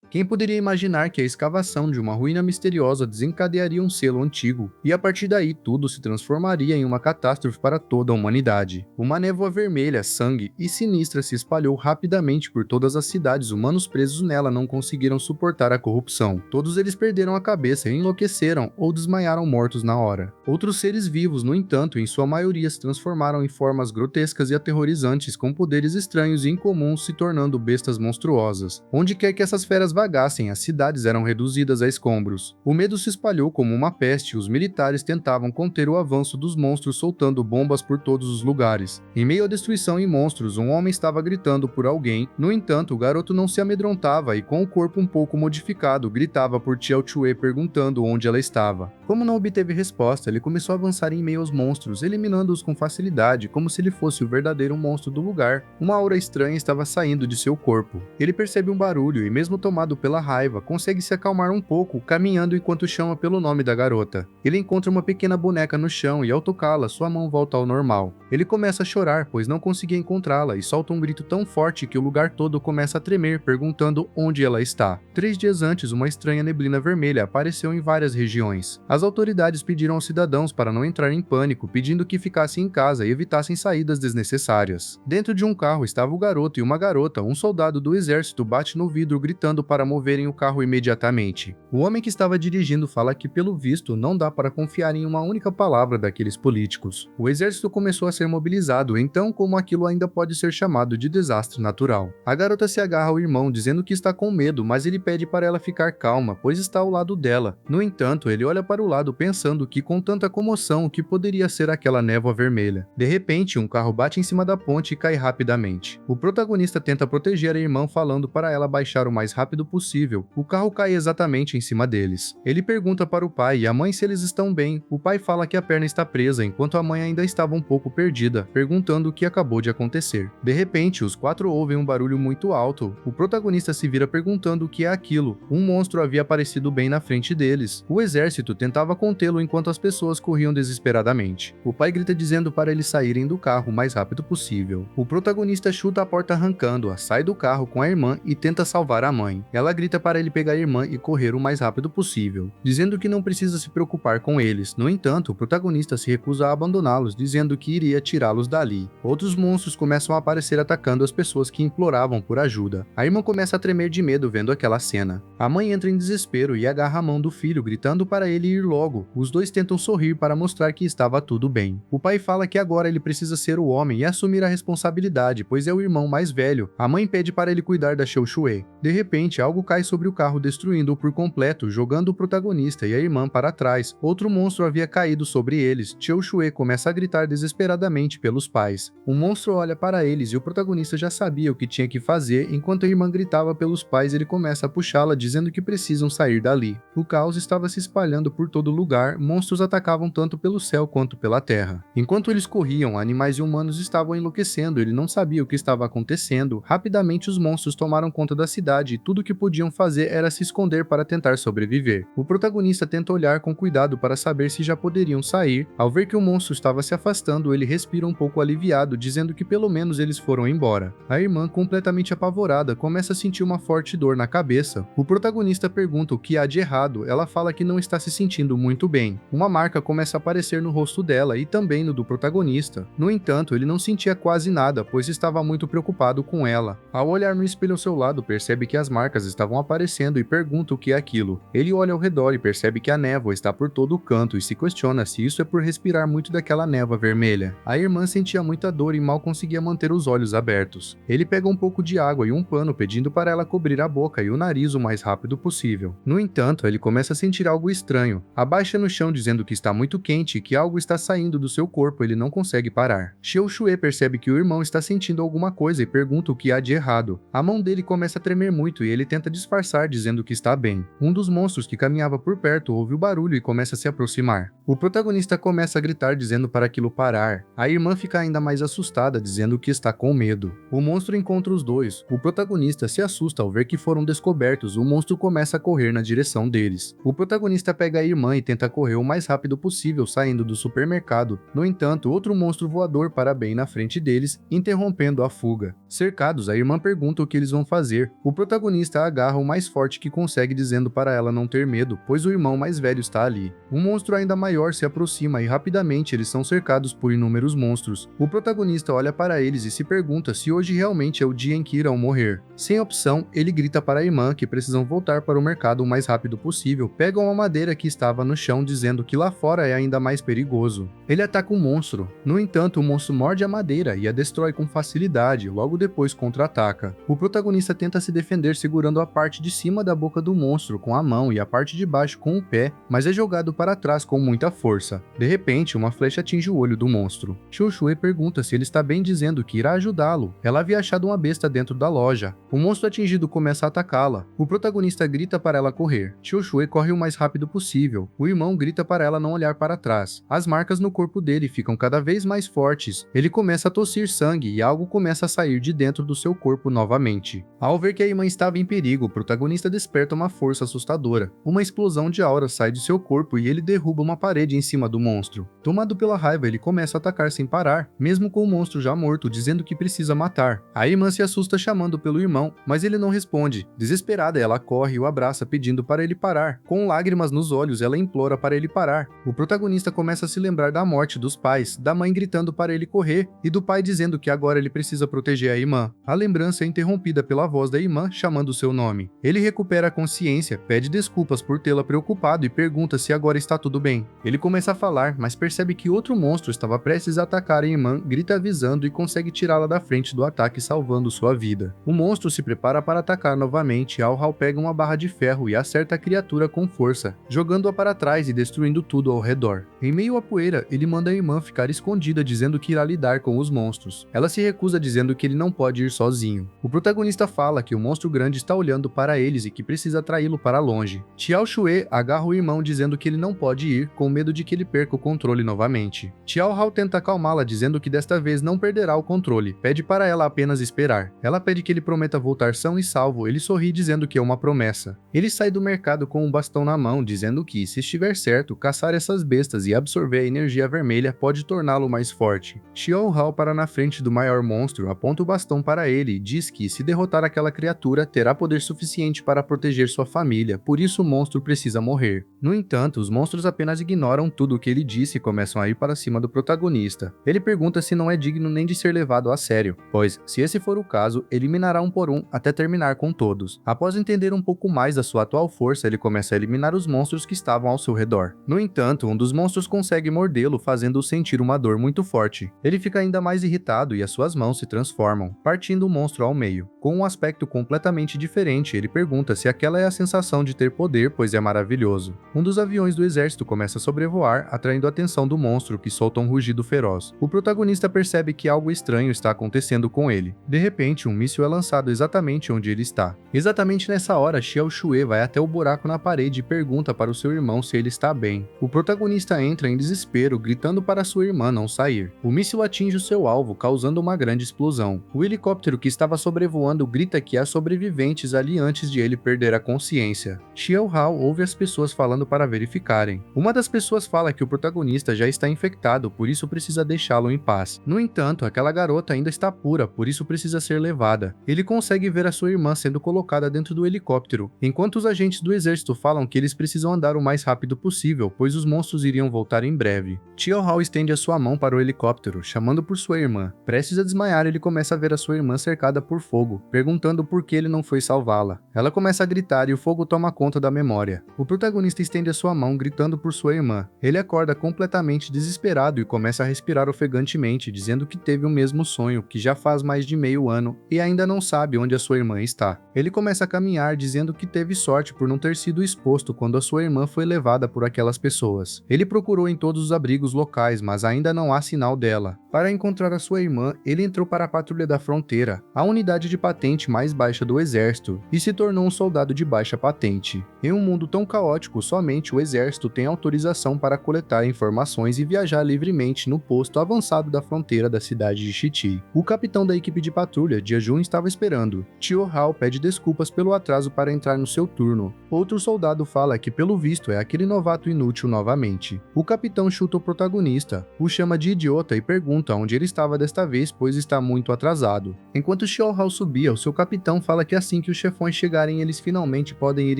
Quem poderia imaginar que a escavação de uma ruína misteriosa desencadearia um selo antigo, e a partir daí tudo se transformaria em uma catástrofe para toda a humanidade. Uma névoa vermelha, sangue e sinistra se espalhou rapidamente por todas as cidades. Humanos presos nela não conseguiram suportar a corrupção. Todos eles perderam a cabeça, enlouqueceram ou desmaiaram mortos na hora. Outros seres vivos, no entanto, em sua maioria se transformaram em formas grotescas e aterrorizantes, com poderes estranhos e incomuns, se tornando bestas monstruosas. Onde quer que essas feras vagassem, as cidades eram reduzidas a escombros. O medo se espalhou como uma peste e os militares tentavam conter o avanço dos monstros, soltando bombas por todos os lugares. Em meio à destruição e monstros, um homem estava gritando por alguém. No entanto, o garoto não se amedrontava e, com o corpo um pouco modificado, gritava por Xiao Chue, perguntando onde ela estava. Como não obteve resposta, ele começou a avançar em meio aos monstros, eliminando-os com facilidade, como se ele fosse o verdadeiro monstro do lugar. Uma aura estranha estava saindo de seu corpo. Ele percebe um barulho e, mesmo tomado pela raiva, consegue se acalmar um pouco, caminhando enquanto chama pelo nome da garota. Ele encontra uma pequena boneca no chão e, ao tocá-la, sua mão volta ao normal. Ele começa a chorar, pois não conseguia encontrá-la, e solta um grito tão forte que o lugar todo começa a tremer, perguntando onde ela está. 3 dias antes, uma estranha neblina vermelha apareceu em várias regiões. As autoridades pediram aos cidadãos para não entrar em pânico, pedindo que ficassem em casa e evitassem saídas desnecessárias. Dentro de um carro estava o garoto e uma garota. Um soldado do exército bate no vidro gritando para moverem o carro imediatamente. O homem que estava dirigindo fala que, pelo visto, não dá para confiar em uma única palavra daqueles políticos. O exército começou a ser mobilizado, então como aquilo ainda pode ser chamado de desastre natural. A garota se agarra ao irmão, dizendo que está com medo, mas ele pede para ela ficar calma, pois está ao lado dela. No entanto, ele olha para o lado pensando que, com tanta comoção, o que poderia ser aquela névoa vermelha. De repente, um carro bate em cima da ponte e cai rapidamente. O protagonista tenta proteger a irmã, falando para ela baixar o mais rápido possível. O carro cai exatamente em cima deles. Ele pergunta para o pai e a mãe se eles estão bem. O pai fala que a perna está presa, enquanto a mãe ainda estava um pouco perdida, perguntando o que acabou de acontecer. De repente, os 4 ouvem um barulho muito alto. O protagonista se vira perguntando o que é aquilo. Um monstro havia aparecido bem na frente deles. O exército tentava contê-lo enquanto as pessoas corriam desesperadamente. O pai grita dizendo para eles saírem do carro o mais rápido possível. O protagonista chuta a porta arrancando-a, sai do carro com a irmã e tenta salvar a mãe. Ela grita para ele pegar a irmã e correr o mais rápido possível, dizendo que não precisa se preocupar com eles. No entanto, o protagonista se recusa a abandoná-los, dizendo que iria tirá-los dali. Outros monstros começam a aparecer atacando as pessoas que imploravam por ajuda. A irmã começa a tremer de medo vendo aquela cena. A mãe entra em desespero e agarra a mão do filho, gritando para ele ir logo. Os dois tentam sorrir para mostrar que estava tudo bem. O pai fala que agora ele precisa ser o homem e assumir a responsabilidade, pois é o irmão mais velho. A mãe pede para ele cuidar da Xiao Chue. De repente, algo cai sobre o carro, destruindo-o por completo, jogando o protagonista e a irmã para trás. Outro monstro havia caído sobre eles. Xiao Chue começa a gritar desesperadamente pelos pais. O monstro olha para eles e o protagonista já sabia o que tinha que fazer. Enquanto a irmã gritava pelos pais, ele começa a puxá-la, dizendo que precisam sair dali. O caos estava se espalhando por todo lugar. Monstros atacavam tanto pelo céu quanto pela terra. Enquanto eles corriam, animais e humanos estavam enlouquecendo. Ele não sabia o que estava acontecendo. Rapidamente, os monstros tomaram conta da cidade e tudo o que podiam fazer era se esconder para tentar sobreviver. O protagonista tenta olhar com cuidado para saber se já poderiam sair. Ao ver que o monstro estava se afastando, ele respira um pouco aliviado, dizendo que pelo menos eles foram embora. A irmã, completamente apavorada, começa a sentir uma forte dor na cabeça. O protagonista pergunta o que há de errado. Ela fala que não está se sentindo muito bem. Uma marca começa a aparecer no rosto dela e também no do protagonista. No entanto, ele não sentia quase nada, pois estava muito preocupado com ela. Ao olhar no espelho ao seu lado, percebe que as marcas estavam aparecendo e pergunta o que é aquilo. Ele olha ao redor e percebe que a névoa está por todo o canto e se questiona se isso é por respirar muito daquela névoa vermelha. A irmã sentia muita dor e mal conseguia manter os olhos abertos. Ele pega um pouco de água e um pano, pedindo para ela cobrir a boca e o nariz o mais rápido possível. No entanto, ele começa a sentir algo estranho. Abaixa no chão, dizendo que está muito quente e que algo está saindo do seu corpo. Ele não consegue parar. Xiao Chue percebe que o irmão está sentindo alguma coisa e pergunta o que há de errado. A mão dele começa a tremer muito e ele tenta disfarçar, dizendo que está bem. Um dos monstros que caminhava por perto ouve o barulho e começa a se aproximar. O protagonista começa a gritar, dizendo para aquilo parar. A irmã fica ainda mais assustada, dizendo que está com medo. O monstro encontra os dois. O protagonista se assusta ao ver que foram descobertos. O monstro começa a correr na direção deles. O protagonista pega a irmã e tenta correr o mais rápido possível, saindo do supermercado. No entanto, outro monstro voador para bem na frente deles, interrompendo a fuga. Cercados, a irmã pergunta o que eles vão fazer. O protagonista protagonista agarra o mais forte que consegue, dizendo para ela não ter medo, pois o irmão mais velho está ali. Um monstro ainda maior se aproxima e rapidamente eles são cercados por inúmeros monstros. O protagonista olha para eles e se pergunta se hoje realmente é o dia em que irão morrer. Sem opção, ele grita para a irmã que precisam voltar para o mercado o mais rápido possível, pegam uma madeira que estava no chão, dizendo que lá fora é ainda mais perigoso. Ele ataca o monstro. No entanto, o monstro morde a madeira e a destrói com facilidade, logo depois contra-ataca. O protagonista tenta se defender segurando a parte de cima da boca do monstro com a mão e a parte de baixo com o pé, mas é jogado para trás com muita força. De repente, uma flecha atinge o olho do monstro. Xiao Shui pergunta se ele está bem, dizendo que irá ajudá-lo. Ela havia achado uma besta dentro da loja. O monstro atingido começa a atacá-la. O protagonista grita para ela correr. Xiao Shui corre o mais rápido possível. O irmão grita para ela não olhar para trás. As marcas no corpo dele ficam cada vez mais fortes. Ele começa a tossir sangue e algo começa a sair de dentro do seu corpo novamente. Ao ver que a irmã estava em perigo, o protagonista desperta uma força assustadora. Uma explosão de aura sai de seu corpo e ele derruba uma parede em cima do monstro. Tomado pela raiva, ele começa a atacar sem parar, mesmo com o monstro já morto, dizendo que precisa matar. A irmã se assusta chamando pelo irmão, mas ele não responde. Desesperada, ela corre e o abraça pedindo para ele parar. Com lágrimas nos olhos, ela implora para ele parar. O protagonista começa a se lembrar da morte dos pais, da mãe gritando para ele correr e do pai dizendo que agora ele precisa proteger a irmã. A lembrança é interrompida pela voz da irmã chamando seu nome. Ele recupera a consciência, pede desculpas por tê-la preocupado e pergunta se agora está tudo bem. Ele começa a falar, mas percebe que outro monstro estava prestes a atacar a irmã, grita avisando e consegue tirá-la da frente do ataque, salvando sua vida. O monstro se prepara para atacar novamente. Ao Hal pega uma barra de ferro e acerta a criatura com força, jogando-a para trás e destruindo tudo ao redor. Em meio à poeira, ele manda a irmã ficar escondida, dizendo que irá lidar com os monstros. Ela se recusa, dizendo que ele não pode ir sozinho. O protagonista fala que o monstro grande está olhando para eles e que precisa atraí-lo para longe. Xiao Shui agarra o irmão, dizendo que ele não pode ir, com medo de que ele perca o controle novamente. Xiao Hao tenta acalmá-la, dizendo que desta vez não perderá o controle. Pede para ela apenas esperar. Ela pede que ele prometa voltar são e salvo. Ele sorri, dizendo que é uma promessa. Ele sai do mercado com um bastão na mão, dizendo que, se estiver certo, caçar essas bestas e absorver a energia vermelha pode torná-lo mais forte. Xiao Hao para na frente do maior monstro, aponta o bastão para ele e diz que, se derrotar aquela criatura, terá poder suficiente para proteger sua família, por isso o monstro precisa morrer. No entanto, os monstros apenas ignoram tudo o que ele disse e começam a ir para cima do protagonista. Ele pergunta se não é digno nem de ser levado a sério, pois, se esse for o caso, eliminará um por um até terminar com todos. Após entender um pouco mais da sua atual força, ele começa a eliminar os monstros que estavam ao seu redor. No entanto, um dos monstros consegue mordê-lo, fazendo-o sentir uma dor muito forte. Ele fica ainda mais irritado e as suas mãos se transformam, partindo o monstro ao meio. Com um aspecto completamente diferente, ele pergunta se aquela é a sensação de ter poder, pois é maravilhoso. Um dos aviões do exército começa a sobrevoar, atraindo a atenção do monstro, que solta um rugido feroz. O protagonista percebe que algo estranho está acontecendo com ele. De repente, um míssil é lançado exatamente onde ele está. Exatamente nessa hora, Xiao Shui vai até o buraco na parede e pergunta para o seu irmão se ele está bem. O protagonista entra em desespero, gritando para sua irmã não sair. O míssil atinge o seu alvo, causando uma grande explosão. O helicóptero que estava sobrevoando grita que há sobreviventes ali antes de ele perder a consciência. Xiao Hao ouve as pessoas falando para verificarem. Uma das pessoas fala que o protagonista já está infectado, por isso precisa deixá-lo em paz. No entanto, aquela garota ainda está pura, por isso precisa ser levada. Ele consegue ver a sua irmã sendo colocada dentro do helicóptero, enquanto os agentes do exército falam que eles precisam andar o mais rápido possível, pois os monstros iriam voltar em breve. Xiao Hao estende a sua mão para o helicóptero, chamando por sua irmã. Prestes a desmaiar, ele começa a ver a sua irmã cercada por fogo, perguntando por que ele não foi salvá-la. Ela começa a gritar e o fogo toma conta da memória. O protagonista estende a sua mão, gritando por sua irmã. Ele acorda completamente desesperado e começa a respirar ofegantemente, dizendo que teve o mesmo sonho, que já faz mais de meio ano, e ainda não sabe onde a sua irmã está. Ele começa a caminhar, dizendo que teve sorte por não ter sido exposto quando a sua irmã foi levada por aquelas pessoas. Ele procurou em todos os abrigos locais, mas ainda não há sinal dela. Para encontrar a sua irmã, ele entrou para a patrulha da fronteira, a unidade de patente mais baixa do exército, e se tornou um soldado de baixa patente. Em um mundo tão caótico, somente o exército tem autorização para coletar informações e viajar livremente no posto avançado da fronteira da cidade de Shiti. O capitão da equipe de patrulha, Jia Jun, estava esperando. Xiao Hao pede desculpas pelo atraso para entrar no seu turno. Outro soldado fala que, pelo visto, é aquele novato inútil novamente. O capitão chuta o protagonista, o chama de idiota e pergunta pergunta onde ele estava desta vez, pois está muito atrasado. Enquanto Xiao Hao subia, o seu capitão fala que assim que os chefões chegarem eles finalmente podem ir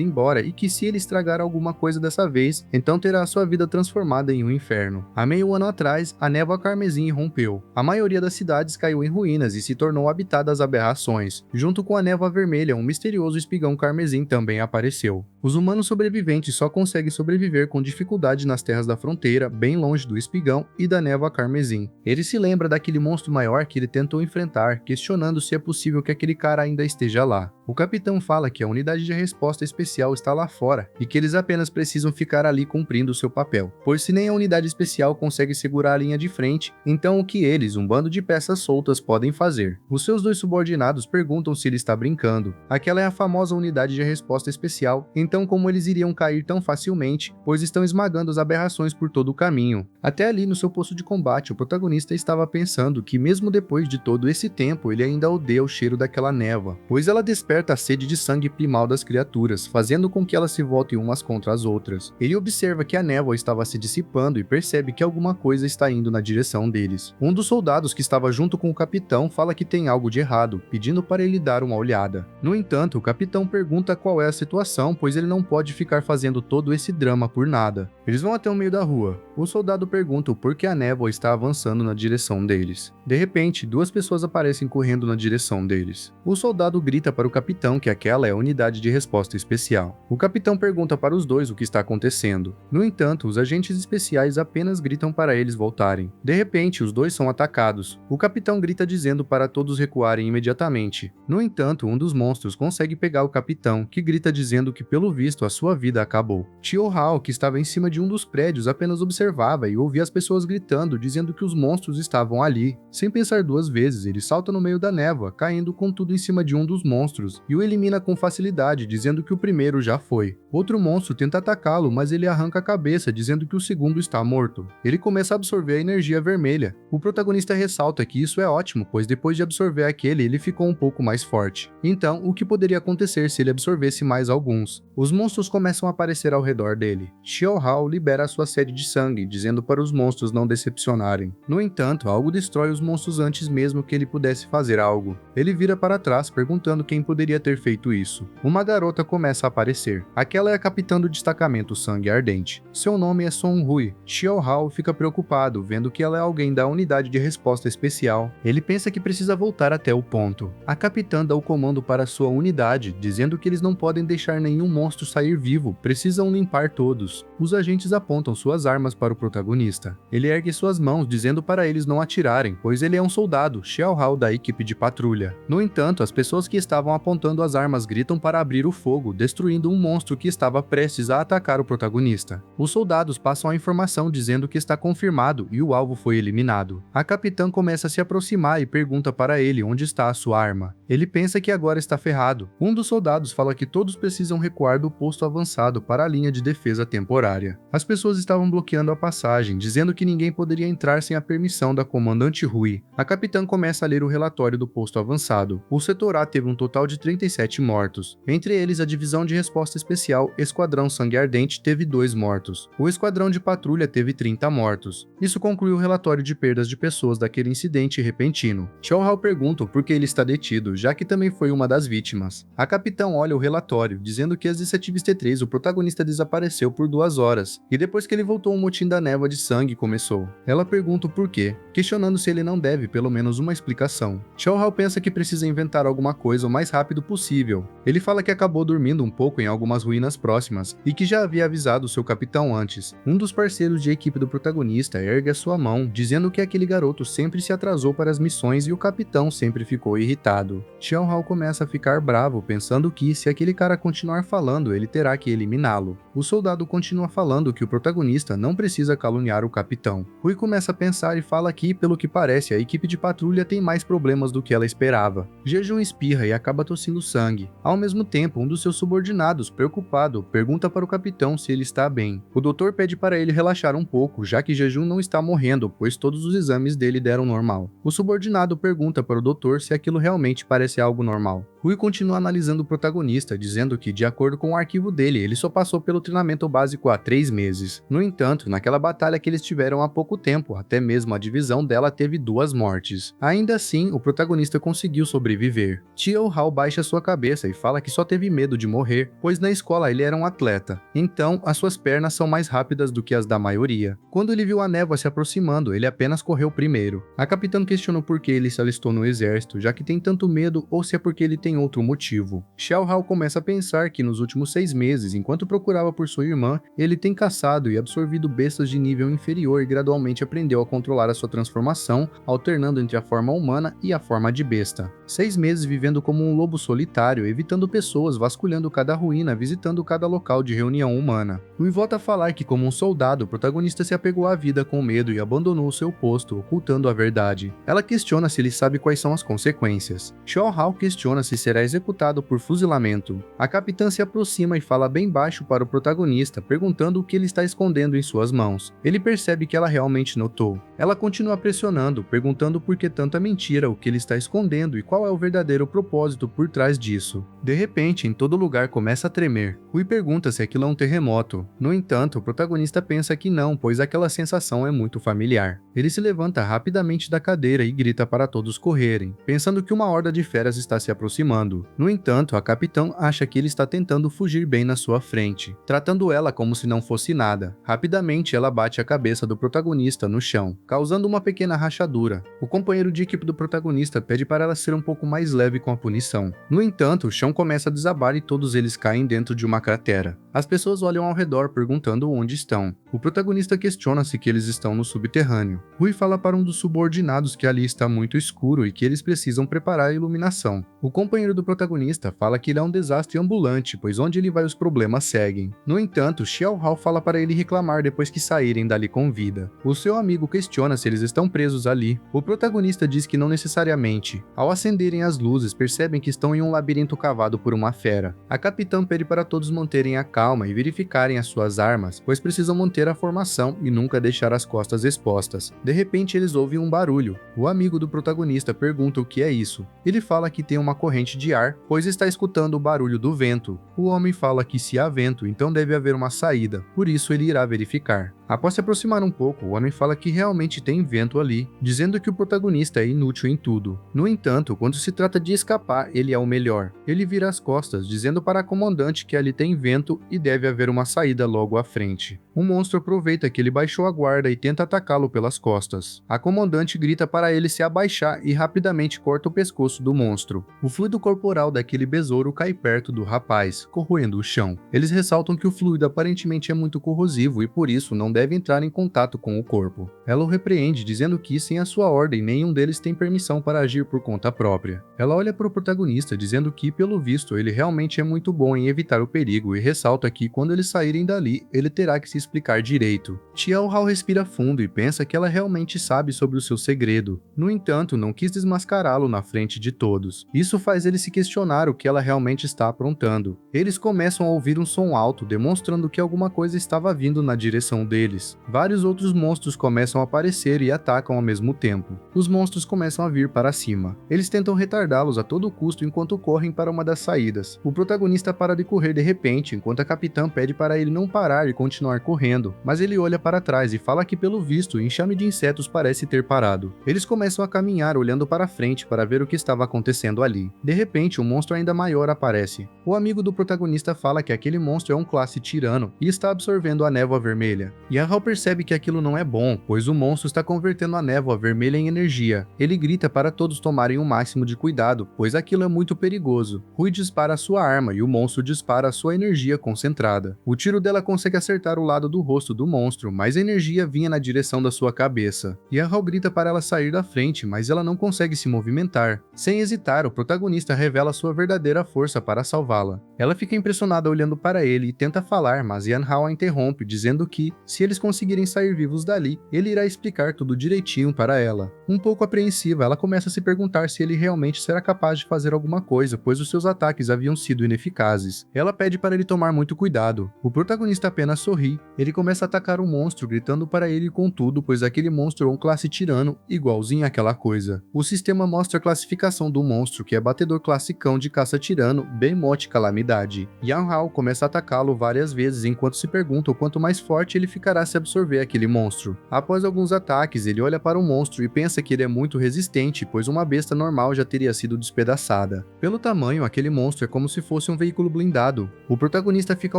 embora e que se ele estragar alguma coisa dessa vez, então terá sua vida transformada em um inferno. Há meio ano atrás, a névoa carmesim rompeu. A maioria das cidades caiu em ruínas e se tornou habitada às aberrações. Junto com a névoa vermelha, um misterioso espigão carmesim também apareceu. Os humanos sobreviventes só conseguem sobreviver com dificuldade nas terras da fronteira, bem longe do espigão e da névoa carmesim. Ele se lembra daquele monstro maior que ele tentou enfrentar, questionando se é possível que aquele cara ainda esteja lá. O capitão fala que a unidade de resposta especial está lá fora e que eles apenas precisam ficar ali cumprindo seu papel, pois se nem a unidade especial consegue segurar a linha de frente, então o que eles, um bando de peças soltas, podem fazer? Os seus dois subordinados perguntam se ele está brincando. Aquela é a famosa unidade de resposta especial, então como eles iriam cair tão facilmente, pois estão esmagando as aberrações por todo o caminho. Até ali no seu posto de combate, o protagonista estava pensando que mesmo depois de todo esse tempo, ele ainda odeia o cheiro daquela névoa, pois ela desperta a sede de sangue primal das criaturas, fazendo com que elas se voltem umas contra as outras. Ele observa que a névoa estava se dissipando e percebe que alguma coisa está indo na direção deles. Um dos soldados que estava junto com o capitão fala que tem algo de errado, pedindo para ele dar uma olhada. No entanto, o capitão pergunta qual é a situação, pois ele não pode ficar fazendo todo esse drama por nada. Eles vão até o meio da rua. O soldado pergunta o porquê a névoa está avançando na direção deles. De repente, duas pessoas aparecem correndo na direção deles. O soldado grita para o capitão que aquela é a unidade de resposta especial. O capitão pergunta para os dois o que está acontecendo. No entanto, os agentes especiais apenas gritam para eles voltarem. De repente, os dois são atacados. O capitão grita dizendo para todos recuarem imediatamente. No entanto, um dos monstros consegue pegar o capitão, que grita dizendo que pelo visto a sua vida acabou. Xiao Hao, que estava em cima de um dos prédios, apenas observava e ouvia as pessoas gritando, dizendo que os monstros estavam ali. Sem pensar duas vezes, ele salta no meio da névoa, caindo com tudo em cima de um dos monstros, e o elimina com facilidade, dizendo que o primeiro já foi. Outro monstro tenta atacá-lo, mas ele arranca a cabeça, dizendo que o segundo está morto. Ele começa a absorver a energia vermelha. O protagonista ressalta que isso é ótimo, pois depois de absorver aquele, ele ficou um pouco mais forte. Então, o que poderia acontecer se ele absorvesse mais alguns? Os monstros começam a aparecer ao redor dele. Xiao Hao libera a sua sede de sangue, dizendo para os monstros não decepcionarem. No entanto, algo destrói os monstros antes mesmo que ele pudesse fazer algo. Ele vira para trás, perguntando quem poderia ter feito isso. Uma garota começa a aparecer. Aquela é a capitã do destacamento Sangue Ardente. Seu nome é Song Hui. Xiao Hao fica preocupado, vendo que ela é alguém da unidade de resposta especial. Ele pensa que precisa voltar até o ponto. A capitã dá o comando para sua unidade, dizendo que eles não podem deixar nenhum monstro sair vivo, precisam limpar todos. Os agentes apontam suas armas para o protagonista. Ele ergue suas mãos, dizendo para eles não atirarem, pois ele é um soldado, Xiao Hao da equipe de patrulha. No entanto, as pessoas que estavam apontando as armas gritam para abrir o fogo, destruindo um monstro que estava prestes a atacar o protagonista. Os soldados passam a informação dizendo que está confirmado e o alvo foi eliminado. A capitã começa a se aproximar e pergunta para ele onde está a sua arma. Ele pensa que agora está ferrado. Um dos soldados fala que todos precisam recuar do posto avançado para a linha de defesa temporária. As pessoas estavam bloqueando a passagem, dizendo que ninguém poderia entrar sem a permissão da comandante Hui. A capitã começa a ler o relatório do posto avançado. O setor A teve um total de 37 mortos. Entre eles, a divisão de resposta especial Esquadrão Sangue Ardente teve 2 mortos. O esquadrão de patrulha teve 30 mortos. Isso conclui o relatório de perdas de pessoas daquele incidente repentino. Xiao Hao pergunta por que ele está detido, já que também foi uma das vítimas. A capitã olha o relatório, dizendo que às 17h53 o protagonista desapareceu por 2 horas, e depois que ele voltou, um motim da névoa de sangue começou. Ela pergunta o porquê, questionando se ele não deve pelo menos uma explicação. Xiao Hao pensa que precisa inventar alguma coisa o mais rápido possível. Ele fala que acabou dormindo um pouco em algumas ruínas próximas, e que já havia avisado seu capitão antes. Um dos parceiros de equipe do protagonista ergue a sua mão, dizendo que aquele garoto sempre se atrasou para as missões e o capitão sempre ficou irritado. Xiao Hao começa a ficar bravo, pensando que, se aquele cara continuar falando, ele terá que eliminá-lo. O soldado continua falando que o protagonista não precisa caluniar o capitão. Hui começa a pensar e fala que, pelo que parece, a equipe de patrulha tem mais problemas do que ela esperava. Jejum espirra e acaba tossindo sangue. Ao mesmo tempo, um dos seus subordinados, preocupado, pergunta para o capitão se ele está bem. O doutor pede para ele relaxar um pouco, já que Jejum não está morrendo, pois todos os exames dele deram normal. O subordinado pergunta para o doutor se aquilo realmente parece algo normal. Hui continua analisando o protagonista, dizendo que, de acordo com o arquivo dele, ele só passou pelo treinamento básico há 3 meses. No entanto, naquela batalha que eles tiveram há pouco tempo, até mesmo a divisão dela teve 2 mortes. Ainda assim, o protagonista conseguiu sobreviver. Tio Hao baixa sua cabeça e fala que só teve medo de morrer, pois na escola ele era um atleta, então as suas pernas são mais rápidas do que as da maioria. Quando ele viu a névoa se aproximando, ele apenas correu primeiro. A capitã questionou por que ele se alistou no exército, já que tem tanto medo, ou se é porque ele tem outro motivo. Xiao Hao começa a pensar que nos últimos 6 meses, enquanto procurava por sua irmã, ele tem caçado e absorvido bestas de nível inferior e gradualmente aprendeu a controlar a sua transformação, alternando entre a forma humana e a forma de besta. 6 meses vivendo como um lobo solitário, evitando pessoas, vasculhando cada ruína, visitando cada local de reunião humana. Lui volta a falar que, como um soldado, o protagonista se apegou à vida com medo e abandonou seu posto, ocultando a verdade. Ela questiona se ele sabe quais são as consequências. Xiao Hao questiona se será executado por fuzilamento. A capitã se aproxima e fala bem baixo para o protagonista, perguntando o que ele está escondendo em suas mãos. Ele percebe que ela realmente notou. Ela continua pressionando, perguntando por que tanta mentira, o que ele está escondendo e qual é o verdadeiro propósito por trás disso. De repente, em todo lugar começa a tremer. Rui pergunta se aquilo é um terremoto. No entanto, o protagonista pensa que não, pois aquela sensação é muito familiar. Ele se levanta rapidamente da cadeira e grita para todos correrem, pensando que uma horda de feras está se aproximando. No entanto, a capitã acha que ele está tentando fugir bem na sua frente, tratando ela como se não fosse nada. Rapidamente, ela bate a cabeça do protagonista no chão, causando uma pequena rachadura. O companheiro de equipe do protagonista pede para ela ser um pouco mais leve com a punição. No entanto, o chão começa a desabar e todos eles caem dentro de uma cratera. As pessoas olham ao redor perguntando onde estão. O protagonista questiona-se que eles estão no subterrâneo. Rui fala para um dos subordinados que ali está muito escuro e que eles precisam preparar a iluminação. O companheiro do protagonista fala que ele é um desastre ambulante, pois onde ele vai os problemas seguem. No entanto, Xiao Hao fala para ele reclamar depois que saírem dali com vida. O seu amigo questiona se eles estão presos ali. O protagonista diz que não necessariamente. Ao acenderem as luzes, percebem que estão em um labirinto cavado por uma fera. A capitã pede para todos manterem a calma e verificarem as suas armas, pois precisam manter a formação e nunca deixar as costas expostas. De repente, eles ouvem um barulho. O amigo do protagonista pergunta o que é isso. Ele fala que tem uma corrente de ar, pois está escutando o barulho do vento. O homem fala que se há vento, então deve haver uma saída, por isso ele irá verificar. Após se aproximar um pouco, o homem fala que realmente tem vento ali, dizendo que o protagonista é inútil em tudo. No entanto, quando se trata de escapar, ele é o melhor. Ele vira as costas, dizendo para a comandante que ali tem vento e deve haver uma saída logo à frente. O monstro aproveita que ele baixou a guarda e tenta atacá-lo pelas costas. A comandante grita para ele se abaixar e rapidamente corta o pescoço do monstro. O fluido corporal daquele besouro cai perto do rapaz, corroendo o chão. Eles ressaltam que o fluido aparentemente é muito corrosivo e por isso não deve entrar em contato com o corpo. Ela o repreende, dizendo que, sem a sua ordem, nenhum deles tem permissão para agir por conta própria. Ela olha para o protagonista, dizendo que, pelo visto, ele realmente é muito bom em evitar o perigo e ressalta que, quando eles saírem dali, ele terá que se explicar direito. Xiao Hao respira fundo e pensa que ela realmente sabe sobre o seu segredo. No entanto, não quis desmascará-lo na frente de todos. Isso faz ele se questionar o que ela realmente está aprontando. Eles começam a ouvir um som alto, demonstrando que alguma coisa estava vindo na direção deles. Vários outros monstros começam a aparecer e atacam ao mesmo tempo. Os monstros começam a vir para cima. Eles tentam retardá-los a todo custo enquanto correm para uma das saídas. O protagonista para de correr de repente, enquanto a capitã pede para ele não parar e continuar correndo, mas ele olha para trás e fala que, pelo visto, o enxame de insetos parece ter parado. Eles começam a caminhar olhando para frente para ver o que estava acontecendo ali. De repente, um monstro ainda maior aparece. O amigo do protagonista fala que aquele monstro é um classe tirano e está absorvendo a névoa vermelha. Yan Hao percebe que aquilo não é bom, pois o monstro está convertendo a névoa vermelha em energia. Ele grita para todos tomarem o máximo de cuidado, pois aquilo é muito perigoso. Rui dispara a sua arma e o monstro dispara a sua energia concentrada. O tiro dela consegue acertar o lado do rosto do monstro, mas a energia vinha na direção da sua cabeça. Yan Hao grita para ela sair da frente, mas ela não consegue se movimentar. Sem hesitar, o protagonista revela sua verdadeira força para salvá-la. Ela fica impressionada olhando para ele e tenta falar, mas Yan Hao a interrompe, dizendo que, se eles conseguirem sair vivos dali, ele irá explicar tudo direitinho para ela. Um pouco apreensiva, ela começa a se perguntar se ele realmente será capaz de fazer alguma coisa, pois os seus ataques haviam sido ineficazes. Ela pede para ele tomar muito cuidado. O protagonista apenas sorri Ele começa a atacar o monstro, gritando para ele com tudo, pois aquele monstro é um classe tirano, igualzinho àquela coisa. O sistema mostra a classificação do monstro, que é batedor classicão de caça tirano, Behemoth Calamidade. Yan Hao começa a atacá-lo várias vezes, enquanto se pergunta o quanto mais forte ele ficará se absorver aquele monstro. Após alguns ataques, ele olha para o monstro e pensa que ele é muito resistente, pois uma besta normal já teria sido despedaçada. Pelo tamanho, aquele monstro é como se fosse um veículo blindado. O protagonista fica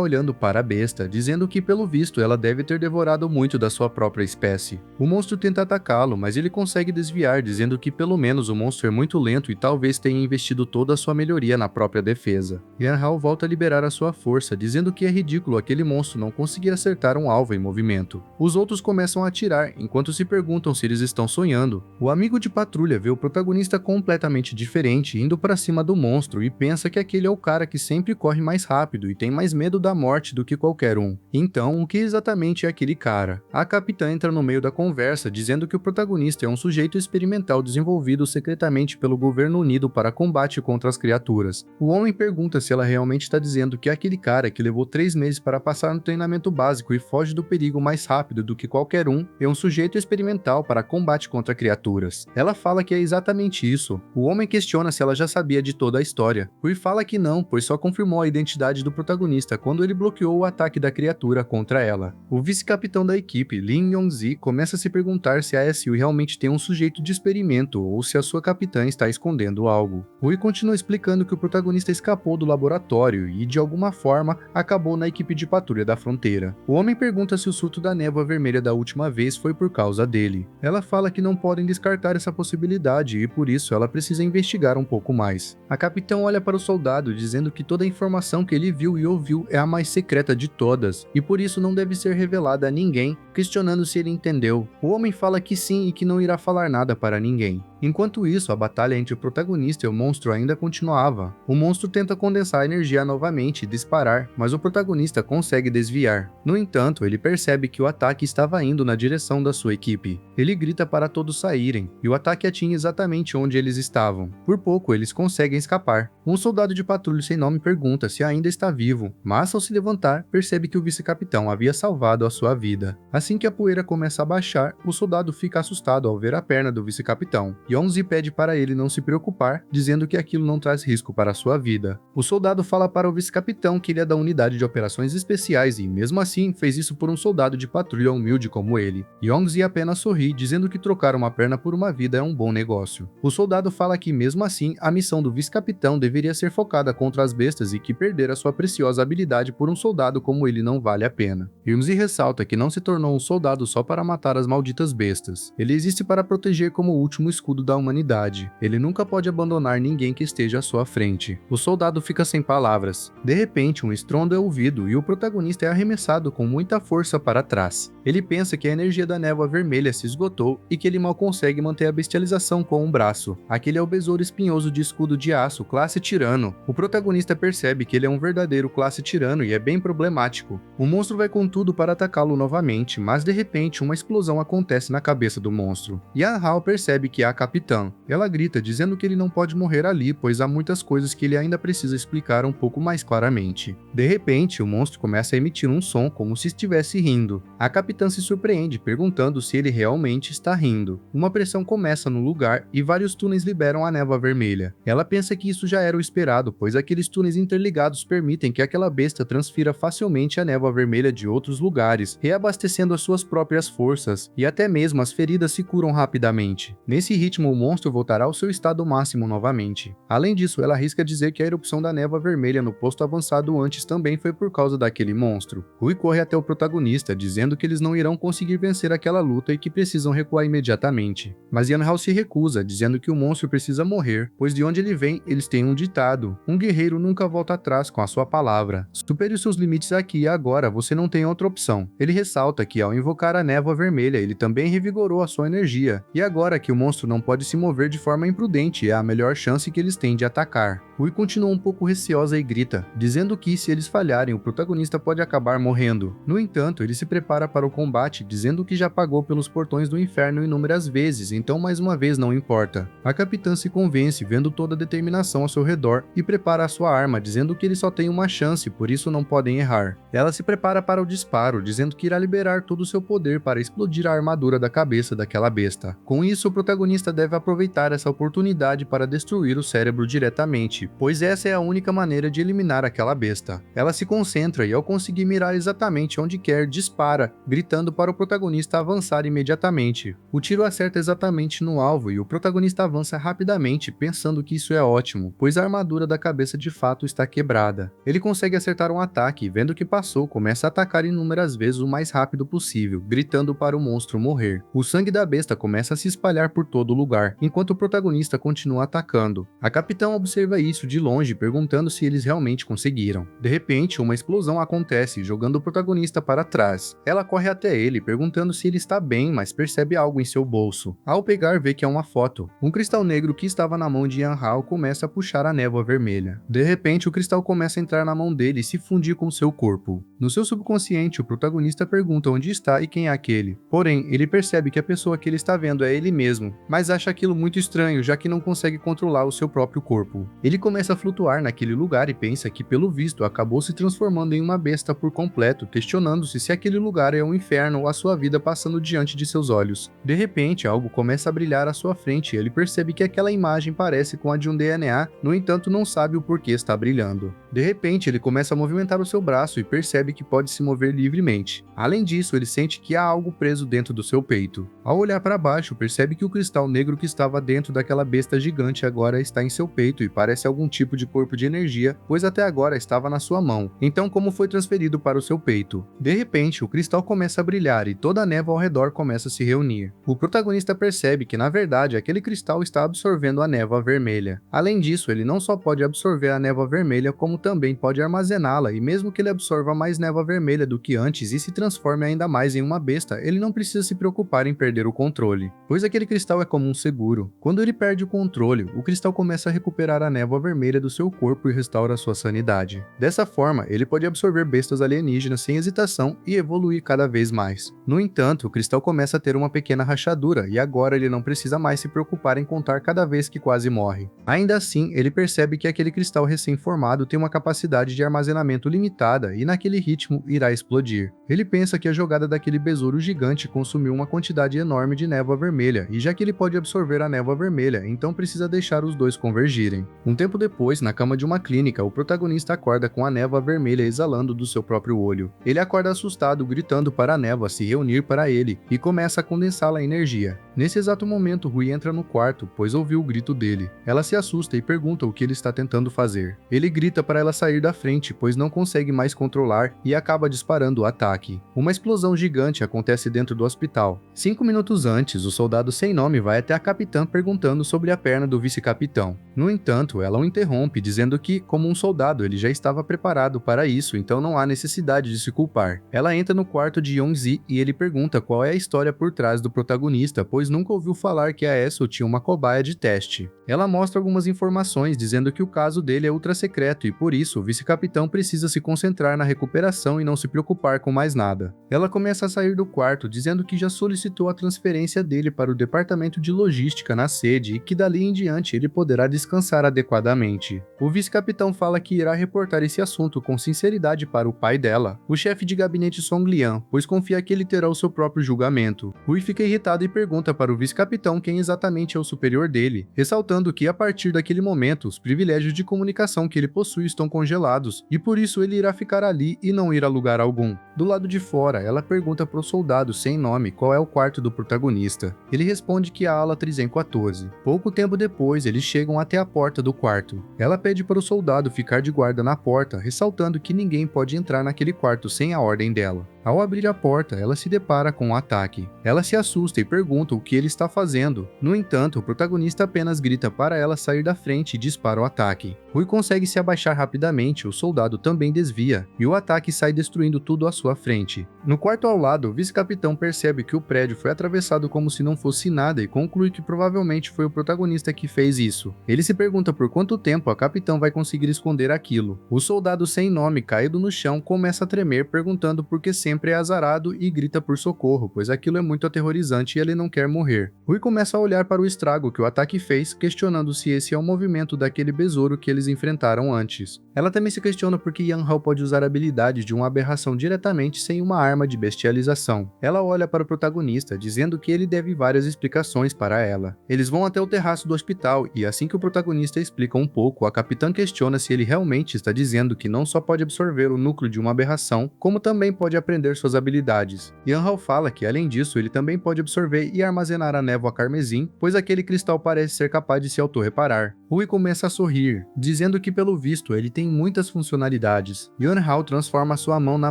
olhando para a besta, dizendo que pelo visto ela deve ter devorado muito da sua própria espécie. O monstro tenta atacá-lo, mas ele consegue desviar, dizendo que pelo menos o monstro é muito lento e talvez tenha investido toda a sua melhoria na própria defesa. Yan Hao volta a liberar a sua força, dizendo que é ridículo aquele monstro não conseguir acertar um alvo em movimento. Os outros começam a atirar, enquanto se perguntam se eles estão sonhando. O amigo de patrulha vê o protagonista completamente diferente, indo para cima do monstro e pensa que aquele é o cara que sempre corre mais rápido e tem mais medo da morte do que qualquer um. Então, o que exatamente é aquele cara? A capitã entra no meio da conversa, dizendo que o protagonista é um sujeito experimental desenvolvido secretamente pelo governo unido para combate contra as criaturas. O homem pergunta se ela realmente está dizendo que aquele cara que levou 3 meses para passar no treinamento básico e foge do perigo mais rápido do que qualquer um é um sujeito experimental para combate contra criaturas. Ela fala que é exatamente isso. O homem questiona se ela já sabia de toda a história. Rui fala que não, pois só confirmou a identidade do protagonista quando ele bloqueou o ataque da criatura contra ela. O vice-capitão da equipe, Lin Yongzi, começa a se perguntar se a SU realmente tem um sujeito de experimento ou se a sua capitã está escondendo algo. Rui continua explicando que o protagonista escapou do laboratório e, de alguma forma, acabou na equipe de patrulha da fronteira. O homem pergunta se o surto da névoa vermelha da última vez foi por causa dele. Ela fala que não podem descartar essa possibilidade e, por isso, ela precisa investigar um pouco mais. A capitã olha para o soldado, dizendo que toda a informação que ele viu e ouviu é a mais secreta de todas, e por isso não deve ser revelada a ninguém, questionando se ele entendeu. O homem fala que sim e que não irá falar nada para ninguém. Enquanto isso, a batalha entre o protagonista e o monstro ainda continuava. O monstro tenta condensar a energia novamente e disparar, mas o protagonista consegue desviar. No entanto, ele percebe que o ataque estava indo na direção da sua equipe. Ele grita para todos saírem, e o ataque atinge exatamente onde eles estavam. Por pouco, eles conseguem escapar. Um soldado de patrulha sem nome pergunta se ainda está vivo, mas ao se levantar, percebe que o vice-capitão havia salvado a sua vida. Assim que a poeira começa a baixar, o soldado fica assustado ao ver a perna do vice-capitão. Yongzi pede para ele não se preocupar, dizendo que aquilo não traz risco para sua vida. O soldado fala para o vice-capitão que ele é da unidade de operações especiais e, mesmo assim, fez isso por um soldado de patrulha humilde como ele. Yongzi apenas sorri, dizendo que trocar uma perna por uma vida é um bom negócio. O soldado fala que, mesmo assim, a missão do vice-capitão deveria ser focada contra as bestas e que perder a sua preciosa habilidade por um soldado como ele não vale a pena. Yongzi ressalta que não se tornou um soldado só para matar as malditas bestas. Ele existe para proteger como o último escudo da humanidade. Ele nunca pode abandonar ninguém que esteja à sua frente. O soldado fica sem palavras. De repente, um estrondo é ouvido e o protagonista é arremessado com muita força para trás. Ele pensa que a energia da névoa vermelha se esgotou e que ele mal consegue manter a bestialização com um braço. Aquele é o besouro espinhoso de escudo de aço, classe tirano. O protagonista percebe que ele é um verdadeiro classe tirano e é bem problemático. O monstro vai com tudo para atacá-lo novamente, mas de repente uma explosão acontece na cabeça do monstro. Yan Hao percebe que é a capitã. Ela grita dizendo que ele não pode morrer ali, pois há muitas coisas que ele ainda precisa explicar um pouco mais claramente. De repente, o monstro começa a emitir um som como se estivesse rindo. A capitã se surpreende, perguntando se ele realmente está rindo. Uma pressão começa no lugar e vários túneis liberam a névoa vermelha. Ela pensa que isso já era o esperado, pois aqueles túneis interligados permitem que aquela besta transfira facilmente a névoa vermelha de outros lugares, reabastecendo as suas próprias forças, e até mesmo as feridas se curam rapidamente. Nesse ritmo, o monstro voltará ao seu estado máximo novamente. Além disso, ela arrisca dizer que a erupção da névoa vermelha no posto avançado antes também foi por causa daquele monstro. Rui corre até o protagonista, dizendo que eles não irão conseguir vencer aquela luta e que precisam recuar imediatamente. Mas Yan Hao se recusa, dizendo que o monstro precisa morrer, pois de onde ele vem, eles têm um ditado: um guerreiro nunca volta atrás com a sua palavra. Supere os seus limites aqui e agora, você não tem outra opção. Ele ressalta que ao invocar a névoa vermelha, ele também revigorou a sua energia, e agora que o monstro não pode se mover de forma imprudente, é a melhor chance que eles têm de atacar. Rui continua um pouco receosa e grita, dizendo que se eles falharem, o protagonista pode acabar morrendo. No entanto, ele se prepara para o combate, dizendo que já pagou pelos portões do inferno inúmeras vezes, então mais uma vez não importa. A capitã se convence, vendo toda a determinação ao seu redor, e prepara a sua arma, dizendo que ele só tem uma chance, por isso não podem errar. Ela se prepara para o disparo, dizendo que irá liberar todo o seu poder para explodir a armadura da cabeça daquela besta. Com isso, o protagonista deve aproveitar essa oportunidade para destruir o cérebro diretamente, pois essa é a única maneira de eliminar aquela besta. Ela se concentra e, ao conseguir mirar exatamente onde quer, dispara, gritando para o protagonista avançar imediatamente. O tiro acerta exatamente no alvo e o protagonista avança rapidamente, pensando que isso é ótimo, pois a armadura da cabeça de fato está quebrada. Ele consegue acertar um ataque e, vendo que passou, começa a atacar inúmeras vezes o mais rápido possível, gritando para o monstro morrer. O sangue da besta começa a se espalhar por todo o lugar, enquanto o protagonista continua atacando. A capitã observa isso de longe, perguntando se eles realmente conseguiram. De repente, uma explosão acontece, jogando o protagonista para trás. Ela corre até ele, perguntando se ele está bem, mas percebe algo em seu bolso. Ao pegar, vê que é uma foto. Um cristal negro que estava na mão de Yan Hao começa a puxar a névoa vermelha. De repente, o cristal começa a entrar na mão dele e se fundir com seu corpo. No seu subconsciente, o protagonista pergunta onde está e quem é aquele. Porém, ele percebe que a pessoa que ele está vendo é ele mesmo, mas acha aquilo muito estranho, já que não consegue controlar o seu próprio corpo. Ele começa a flutuar naquele lugar e pensa que, pelo visto, acabou se transformando em uma besta por completo, questionando-se se aquele lugar é um inferno ou a sua vida passando diante de seus olhos. De repente, algo começa a brilhar à sua frente e ele percebe que aquela imagem parece com a de um DNA, no entanto não sabe o porquê está brilhando. De repente, ele começa a movimentar o seu braço e percebe que pode se mover livremente. Além disso, ele sente que há algo preso dentro do seu peito. Ao olhar para baixo, percebe que o cristal negro que estava dentro daquela besta gigante agora está em seu peito e parece algum tipo de corpo de energia, pois até agora estava na sua mão. Então, como foi transferido para o seu peito? De repente, o cristal começa a brilhar e toda a névoa ao redor começa a se reunir. O protagonista percebe que, na verdade, aquele cristal está absorvendo a névoa vermelha. Além disso, ele não só pode absorver a névoa vermelha, como também pode armazená-la, e mesmo que ele absorva mais névoa vermelha do que antes e se transforme ainda mais em uma besta, ele não precisa se preocupar em perder o controle, pois aquele cristal é como um seguro. Quando ele perde o controle, o cristal começa a recuperar a névoa vermelha do seu corpo e restaura sua sanidade. Dessa forma, ele pode absorver bestas alienígenas sem hesitação e evoluir cada vez mais. No entanto, o cristal começa a ter uma pequena rachadura e agora ele não precisa mais se preocupar em contar cada vez que quase morre. Ainda assim, ele percebe que aquele cristal recém-formado tem uma capacidade de armazenamento limitada e naquele ritmo irá explodir. Ele pensa que a jogada daquele besouro gigante consumiu uma quantidade enorme de névoa vermelha e já que ele pode absorver a névoa vermelha, então precisa deixar os dois convergirem. Um tempo depois, na cama de uma clínica, o protagonista acorda com a névoa vermelha exalando do seu próprio olho. Ele acorda assustado, gritando para a névoa se reunir para ele e começa a condensá-la em energia. Nesse exato momento, Rui entra no quarto, pois ouviu o grito dele. Ela se assusta e pergunta o que ele está tentando fazer. Ele grita para ela sair da frente, pois não consegue mais controlar e acaba disparando o ataque. Uma explosão gigante acontece dentro do hospital. 5 minutos antes, o soldado sem nome vai até a capitã perguntando sobre a perna do vice-capitão. No entanto, ela o interrompe, dizendo que, como um soldado, ele já estava preparado para isso, então não há necessidade de se culpar. Ela entra no quarto de Yongzi e ele pergunta qual é a história por trás do protagonista, pois nunca ouviu falar que a Esso tinha uma cobaia de teste. Ela mostra algumas informações, dizendo que o caso dele é ultra secreto e por isso o vice-capitão precisa se concentrar na recuperação e não se preocupar com mais nada. Ela começa a sair do quarto, dizendo que já solicitou a transferência dele para o departamento de logística na sede e que dali em diante ele poderá descansar adequadamente. O vice-capitão fala que irá reportar esse assunto com sinceridade para o pai dela, o chefe de gabinete Song Lian, pois confia que ele terá o seu próprio julgamento. Rui fica irritado e pergunta para o vice-capitão quem exatamente é o superior dele, ressaltando que a partir daquele momento os privilégios de comunicação que ele possui estão congelados e por isso ele irá ficar ali e não ir a lugar algum. Do lado de fora, ela pergunta para o soldado sem nome qual é o quarto do protagonista. Ele responde que é a ala 314. Pouco tempo depois, eles chegam até a porta do quarto. Ela pede para o soldado ficar de guarda na porta, ressaltando que ninguém pode entrar naquele quarto sem a ordem dela. Ao abrir a porta, ela se depara com um ataque. Ela se assusta e pergunta o que ele está fazendo. No entanto, o protagonista apenas grita para ela sair da frente e dispara o ataque. Rui consegue se abaixar rapidamente, o soldado também desvia, e o ataque sai destruindo tudo à sua frente. No quarto ao lado, o vice-capitão percebe que o prédio foi atravessado como se não fosse nada e conclui que provavelmente foi o protagonista que fez isso. Ele se pergunta por quanto tempo a capitã vai conseguir esconder aquilo. O soldado sem nome, caído no chão, começa a tremer perguntando por que sempre é azarado e grita por socorro, pois aquilo é muito aterrorizante e ele não quer morrer. Rui começa a olhar para o estrago que o ataque fez, questionando se esse é o movimento daquele besouro que eles enfrentaram antes. Ela também se questiona por que Yan Hao pode usar a habilidade de uma aberração diretamente sem uma arma de bestialização. Ela olha para o protagonista, dizendo que ele deve várias explicações para ela. Eles vão até o terraço do hospital e assim que o protagonista explica um pouco, a capitã questiona se ele realmente está dizendo que não só pode absorver o núcleo de uma aberração, como também pode aprender suas habilidades. Yan Hao fala que além disso, ele também pode absorver e armazenar a névoa carmesim, pois aquele cristal parece ser capaz de se autorreparar. Rui começa a sorrir, dizendo que pelo visto ele tem muitas funcionalidades. Yan Hao transforma sua mão na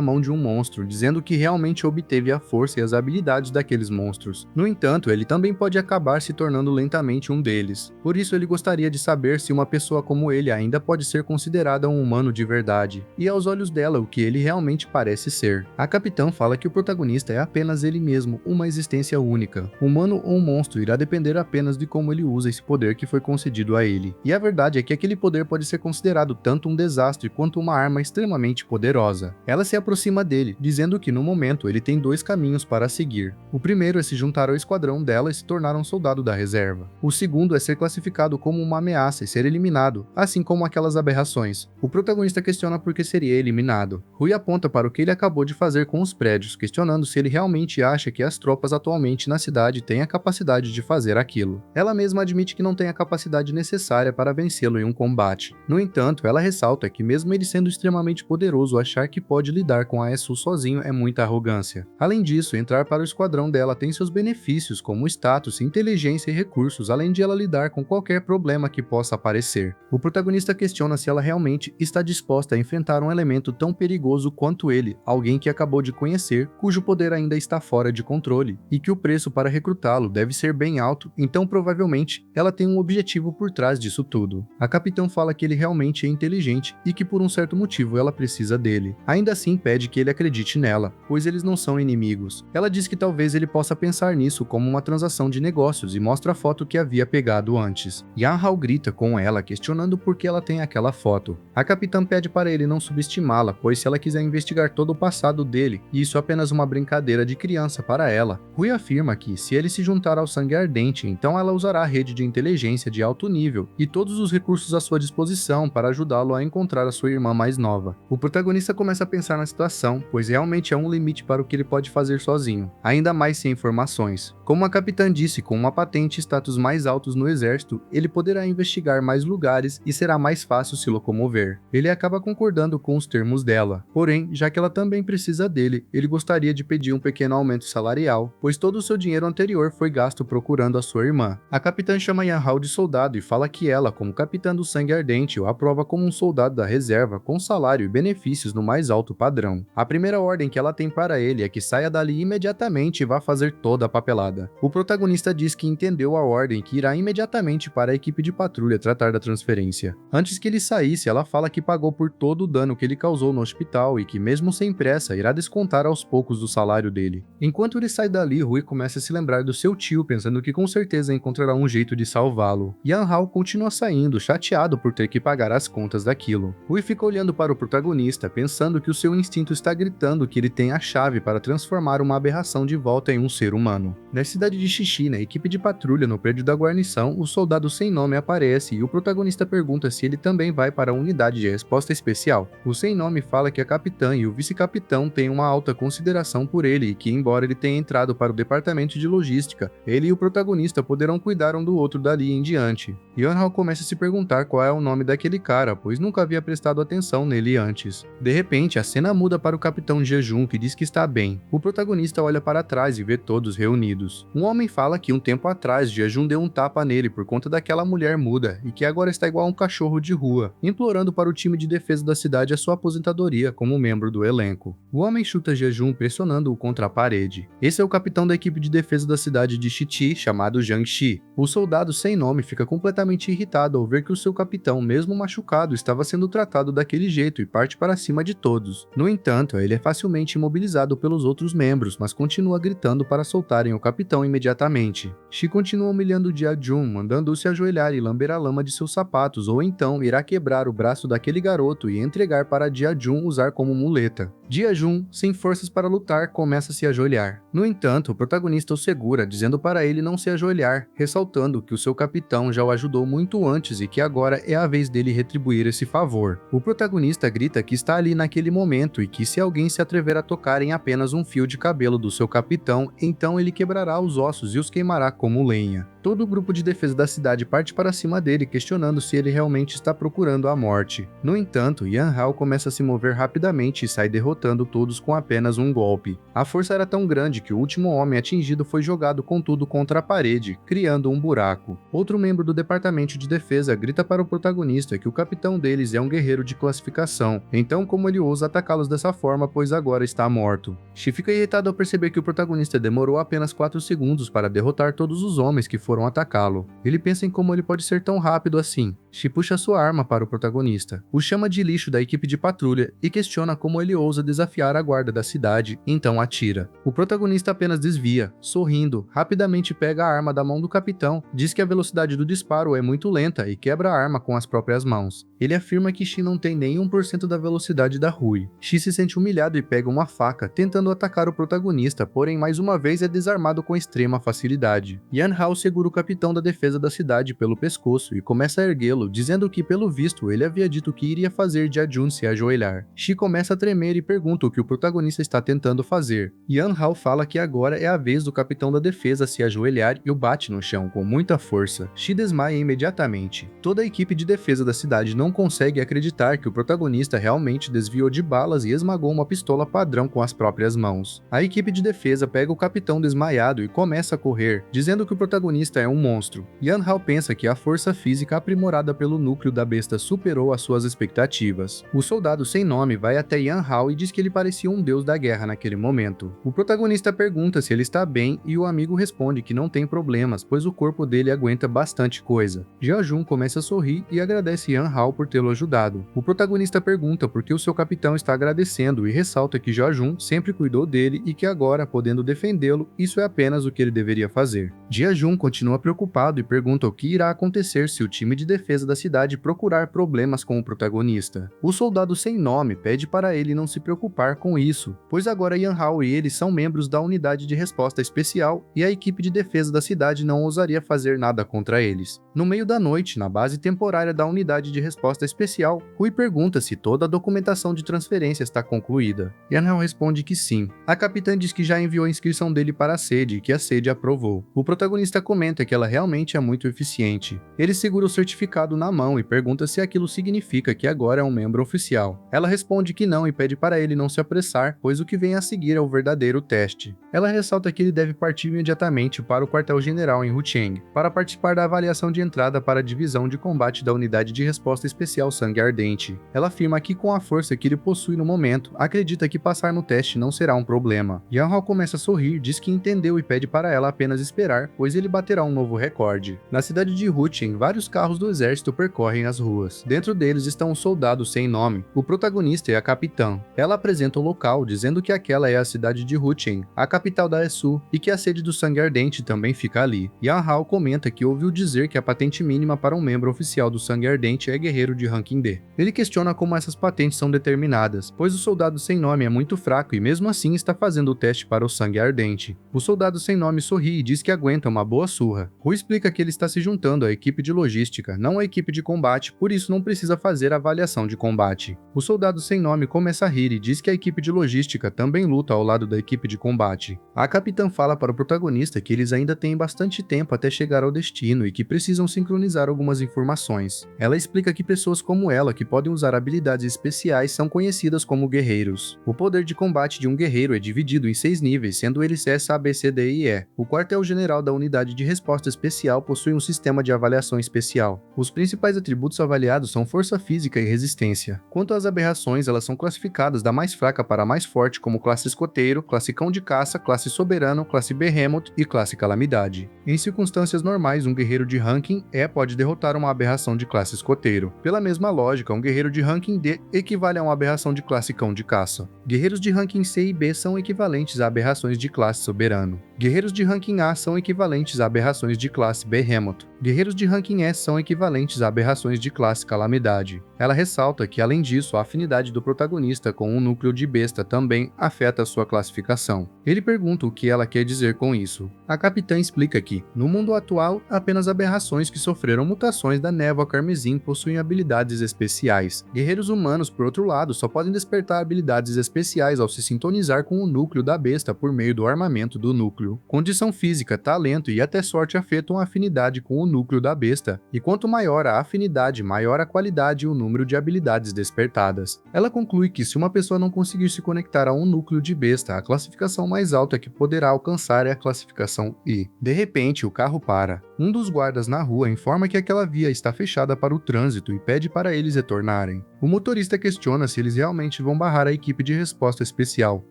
mão de um monstro, dizendo que realmente obteve a força e as habilidades daqueles monstros. No entanto, ele também pode acabar se tornando lentamente um deles. Por isso ele gostaria de saber se uma pessoa como ele ainda pode ser considerada um humano de verdade, e aos olhos dela o que ele realmente parece ser. A capitã fala que o protagonista é apenas ele mesmo, uma existência única. Humano ou monstro irá depender apenas de como ele usa esse poder que foi concedido a ele. E a verdade é que aquele poder pode ser considerado tanto um desastre quanto uma arma extremamente poderosa. Ela se aproxima dele, dizendo que no momento ele tem dois caminhos para seguir. O primeiro é se juntar ao esquadrão dela e se tornar um soldado da reserva. O segundo é ser classificado como uma ameaça e ser eliminado, assim como aquelas aberrações. O protagonista questiona por que seria eliminado. Rui aponta para o que ele acabou de fazer com os prédios, questionando se ele realmente acha que as tropas atualmente na cidade têm a capacidade de fazer aquilo. Ela mesma admite que não tem a capacidade necessária para vencê-lo em um combate. No entanto, ela ressalta que mesmo ele sendo extremamente poderoso, achar que pode lidar com a ESU sozinho é muita arrogância. Além disso, entrar para o esquadrão dela tem seus benefícios como status, inteligência e recursos, além de ela lidar com qualquer problema que possa aparecer. O protagonista questiona se ela realmente está disposta a enfrentar um elemento tão perigoso quanto ele, alguém que acabou de conhecer, cujo poder ainda está fora de controle, e que o preço para recrutá-lo deve ser bem alto, então provavelmente ela tem um objetivo por trás disso tudo. A capitã fala que ele realmente é inteligente e que por um certo motivo ela precisa dele. Ainda assim pede que ele acredite nela, pois eles não são inimigos. Ela diz que talvez ele possa pensar nisso como uma transação de negócios e mostra a foto que havia pegado antes. Yan Hao grita com ela, questionando por que ela tem aquela foto. A capitã pede para ele não subestimá-la, pois se ela quiser investigar todo o passado dele, isso é apenas uma brincadeira de criança para ela. Rui afirma que, se ele se juntar ao Sangue Ardente, então ela usará a rede de inteligência de alto nível e todos os recursos à sua disposição para ajudá-lo a encontrar a sua irmã mais nova. O protagonista começa a pensar na situação, pois realmente há um limite para o que ele pode fazer sozinho, ainda mais sem informações. Como a capitã disse, com uma patente e status mais altos no exército, ele poderá investigar mais lugares e será mais fácil se locomover. Ele acaba concordando com os termos dela, porém, já que ela também precisa dele, ele gostaria de pedir um pequeno aumento salarial, pois todo o seu dinheiro anterior foi gasto procurando a sua irmã. A capitã chama Yan Hao de soldado e fala que ela, como capitã do Sangue Ardente, o aprova como um soldado da reserva com salário e benefícios no mais alto padrão. A primeira ordem que ela tem para ele é que saia dali imediatamente e vá fazer toda a papelada. O protagonista diz que entendeu a ordem e que irá imediatamente para a equipe de patrulha tratar da transferência. Antes que ele saísse, ela fala que pagou por todo o dano que ele causou no hospital e que, mesmo sem pressa, irá descontar aos poucos do salário dele. Enquanto ele sai dali, Rui começa a se lembrar do seu tio, pensando que com certeza encontrará um jeito de salvá-lo. Yan Hao continua saindo, chateado por ter que pagar as contas daquilo. Rui fica olhando para o protagonista, pensando que o seu instinto está gritando que ele tem a chave para transformar uma aberração de volta em um ser humano. Na cidade de Xixi, na equipe de patrulha no prédio da guarnição, o soldado sem nome aparece e o protagonista pergunta se ele também vai para a unidade de resposta especial. O sem nome fala que a capitã e o vice-capitão têm uma alta consideração por ele e que, embora ele tenha entrado para o departamento de logística, ele e o protagonista poderão cuidar um do outro dali em diante. Yan Hao começa a se perguntar qual é o nome daquele cara, pois nunca havia prestado atenção nele antes. De repente, a cena muda para o capitão Jejum, que diz que está bem. O protagonista olha para trás e vê todos reunidos. Um homem fala que um tempo atrás Jejum deu um tapa nele por conta daquela mulher muda e que agora está igual a um cachorro de rua, implorando para o time de defesa da cidade a sua aposentadoria como membro do elenco. O homem e chuta Jejum, pressionando-o contra a parede. Esse é o capitão da equipe de defesa da cidade de Shiti, chamado Jiang Shi. O soldado sem nome fica completamente irritado ao ver que o seu capitão, mesmo machucado, estava sendo tratado daquele jeito e parte para cima de todos. No entanto, ele é facilmente imobilizado pelos outros membros, mas continua gritando para soltarem o capitão imediatamente. Shi continua humilhando Jia-jun, mandando-o se ajoelhar e lamber a lama de seus sapatos, ou então irá quebrar o braço daquele garoto e entregar para Jia-jun usar como muleta. Jia-jun, sem forças para lutar, começa a se ajoelhar. No entanto, o protagonista o segura, dizendo para ele não se ajoelhar, ressaltando que o seu capitão já o ajudou muito antes e que agora é a vez dele retribuir esse favor. O protagonista grita que está ali naquele momento e que se alguém se atrever a tocar em apenas um fio de cabelo do seu capitão, então ele quebrará os ossos e os queimará como lenha. Todo o grupo de defesa da cidade parte para cima dele, questionando se ele realmente está procurando a morte. No entanto, Yan Hao começa a se mover rapidamente e sai derrotando todos com apenas um golpe. A força era tão grande que o último homem atingido foi jogado com tudo contra a parede, criando um buraco. Outro membro do departamento de defesa grita para o protagonista que o capitão deles é um guerreiro de classificação, então como ele ousa atacá-los dessa forma, pois agora está morto. Shi fica irritado ao perceber que o protagonista demorou apenas 4 segundos para derrotar todos os homens que foram atacá-lo. Ele pensa em como ele pode ser tão rápido assim. Shi puxa sua arma para o protagonista, o chama de lixo da equipe de patrulha e questiona como ele ousa desafiar a guarda da cidade, então atira. O protagonista apenas desvia, sorrindo, rapidamente pega a arma da mão do capitão, diz que a velocidade do disparo é muito lenta e quebra a arma com as próprias mãos. Ele afirma que Shi não tem nem 1% da velocidade da Rui. Shi se sente humilhado e pega uma faca, tentando atacar o protagonista, porém mais uma vez é desarmado com extrema facilidade. Yan Hao segura o capitão da defesa da cidade pelo pescoço e começa a erguê-lo, dizendo que pelo visto ele havia dito que iria fazer Jia-jun se ajoelhar. Shi começa a tremer e pergunta o que o protagonista está tentando fazer. Yan Hao fala que agora é a vez do capitão da defesa se ajoelhar e o bate no chão com muita força. Shi desmaia imediatamente. Toda a equipe de defesa da cidade não consegue acreditar que o protagonista realmente desviou de balas e esmagou uma pistola padrão com as próprias mãos. A equipe de defesa pega o capitão desmaiado e começa a correr, dizendo que o protagonista é um monstro. Yan Hao pensa que a força física aprimorada pelo núcleo da besta superou as suas expectativas. O soldado sem nome vai até Yan Hao e diz que ele parecia um deus da guerra naquele momento. O protagonista pergunta se ele está bem e o amigo responde que não tem problemas, pois o corpo dele aguenta bastante coisa. Jia-jun começa a sorrir e agradece Yan Hao por tê-lo ajudado. O protagonista pergunta por que o seu capitão está agradecendo e ressalta que Jia-jun sempre cuidou dele e que agora, podendo defendê-lo, isso é apenas o que ele deveria fazer. Jia-jun continua preocupado e pergunta o que irá acontecer se o time de defesa da cidade procurar problemas com o protagonista. O soldado sem nome pede para ele não se preocupar com isso, pois agora Yan Hao e ele são membros da unidade de resposta especial e a equipe de defesa da cidade não ousaria fazer nada contra eles. No meio da noite, na base temporária da unidade de resposta especial, Rui pergunta se toda a documentação de transferência está concluída. Yan Hao responde que sim. A capitã diz que já enviou a inscrição dele para a sede e que a sede aprovou. O protagonista comenta que ela realmente é muito eficiente. Ele segura o certificado na mão e pergunta se aquilo significa que agora é um membro oficial. Ela responde que não e pede para ele não se apressar, pois o que vem a seguir é o verdadeiro teste. Ela ressalta que ele deve partir imediatamente para o quartel-general em Hucheng, para participar da avaliação de entrada para a divisão de combate da unidade de resposta especial Sangue Ardente. Ela afirma que com a força que ele possui no momento, acredita que passar no teste não será um problema. Yan Hao começa a sorrir, diz que entendeu e pede para ela apenas esperar, pois ele baterá um novo recorde. Na cidade de Hucheng, vários carros do exército percorrem as ruas. Dentro deles estão um soldado sem nome, o protagonista é a capitã. Ela apresenta o local, dizendo que aquela é a cidade de Hucheng, a capital da Esu, e que a sede do Sangue Ardente também fica ali. Yan Hao comenta que ouviu dizer que a patente mínima para um membro oficial do Sangue Ardente é guerreiro de ranking D. Ele questiona como essas patentes são determinadas, pois o soldado sem nome é muito fraco e mesmo assim está fazendo o teste para o Sangue Ardente. O soldado sem nome sorri e diz que aguenta uma boa surra. Rui explica que ele está se juntando à equipe de logística, não à equipe de combate, por isso não precisa fazer a avaliação de combate. O soldado sem nome começa a rir e diz que a equipe de logística também luta ao lado da equipe de combate. A capitã fala para o protagonista que eles ainda têm bastante tempo até chegar ao destino e que precisam sincronizar algumas informações. Ela explica que pessoas como ela, que podem usar habilidades especiais, são conhecidas como guerreiros. O poder de combate de um guerreiro é dividido em 6 níveis, sendo eles S, A, B, C, D e E. O quartel-general da unidade de resposta especial possui um sistema de avaliação especial. Os principais atributos avaliados são força física e resistência. Quanto às aberrações, elas são classificadas da mais fraca para a mais forte como classe escoteiro, classe cão de caça, classe soberano, classe behemoth e classe calamidade. Em circunstâncias normais, um guerreiro de ranking E pode derrotar uma aberração de classe escoteiro. Pela mesma lógica, um guerreiro de ranking D equivale a uma aberração de classe cão de caça. Guerreiros de ranking C e B são equivalentes a aberrações de classe soberano. Guerreiros de ranking A são equivalentes a aberrações de classe Behemoth. Guerreiros de ranking E são equivalentes a aberrações de classe Calamidade. Ela ressalta que, além disso, a afinidade do protagonista com um núcleo de besta também afeta a sua classificação. Ele pergunta o que ela quer dizer com isso. A capitã explica que, no mundo atual, apenas aberrações que sofreram mutações da névoa carmesim possuem habilidades especiais. Guerreiros humanos, por outro lado, só podem despertar habilidades especiais ao se sintonizar com o núcleo da besta por meio do armamento do núcleo. Condição física, talento e até sorte afetam a afinidade com o núcleo da besta, e quanto maior a afinidade, maior a qualidade e o número de habilidades despertadas. Ela conclui que se uma pessoa não conseguir se conectar a um núcleo de besta, a classificação mais alta que poderá alcançar é a classificação I. De repente, o carro para. Um dos guardas na rua informa que aquela via está fechada para o trânsito e pede para eles retornarem. O motorista questiona se eles realmente vão barrar a equipe de resposta especial.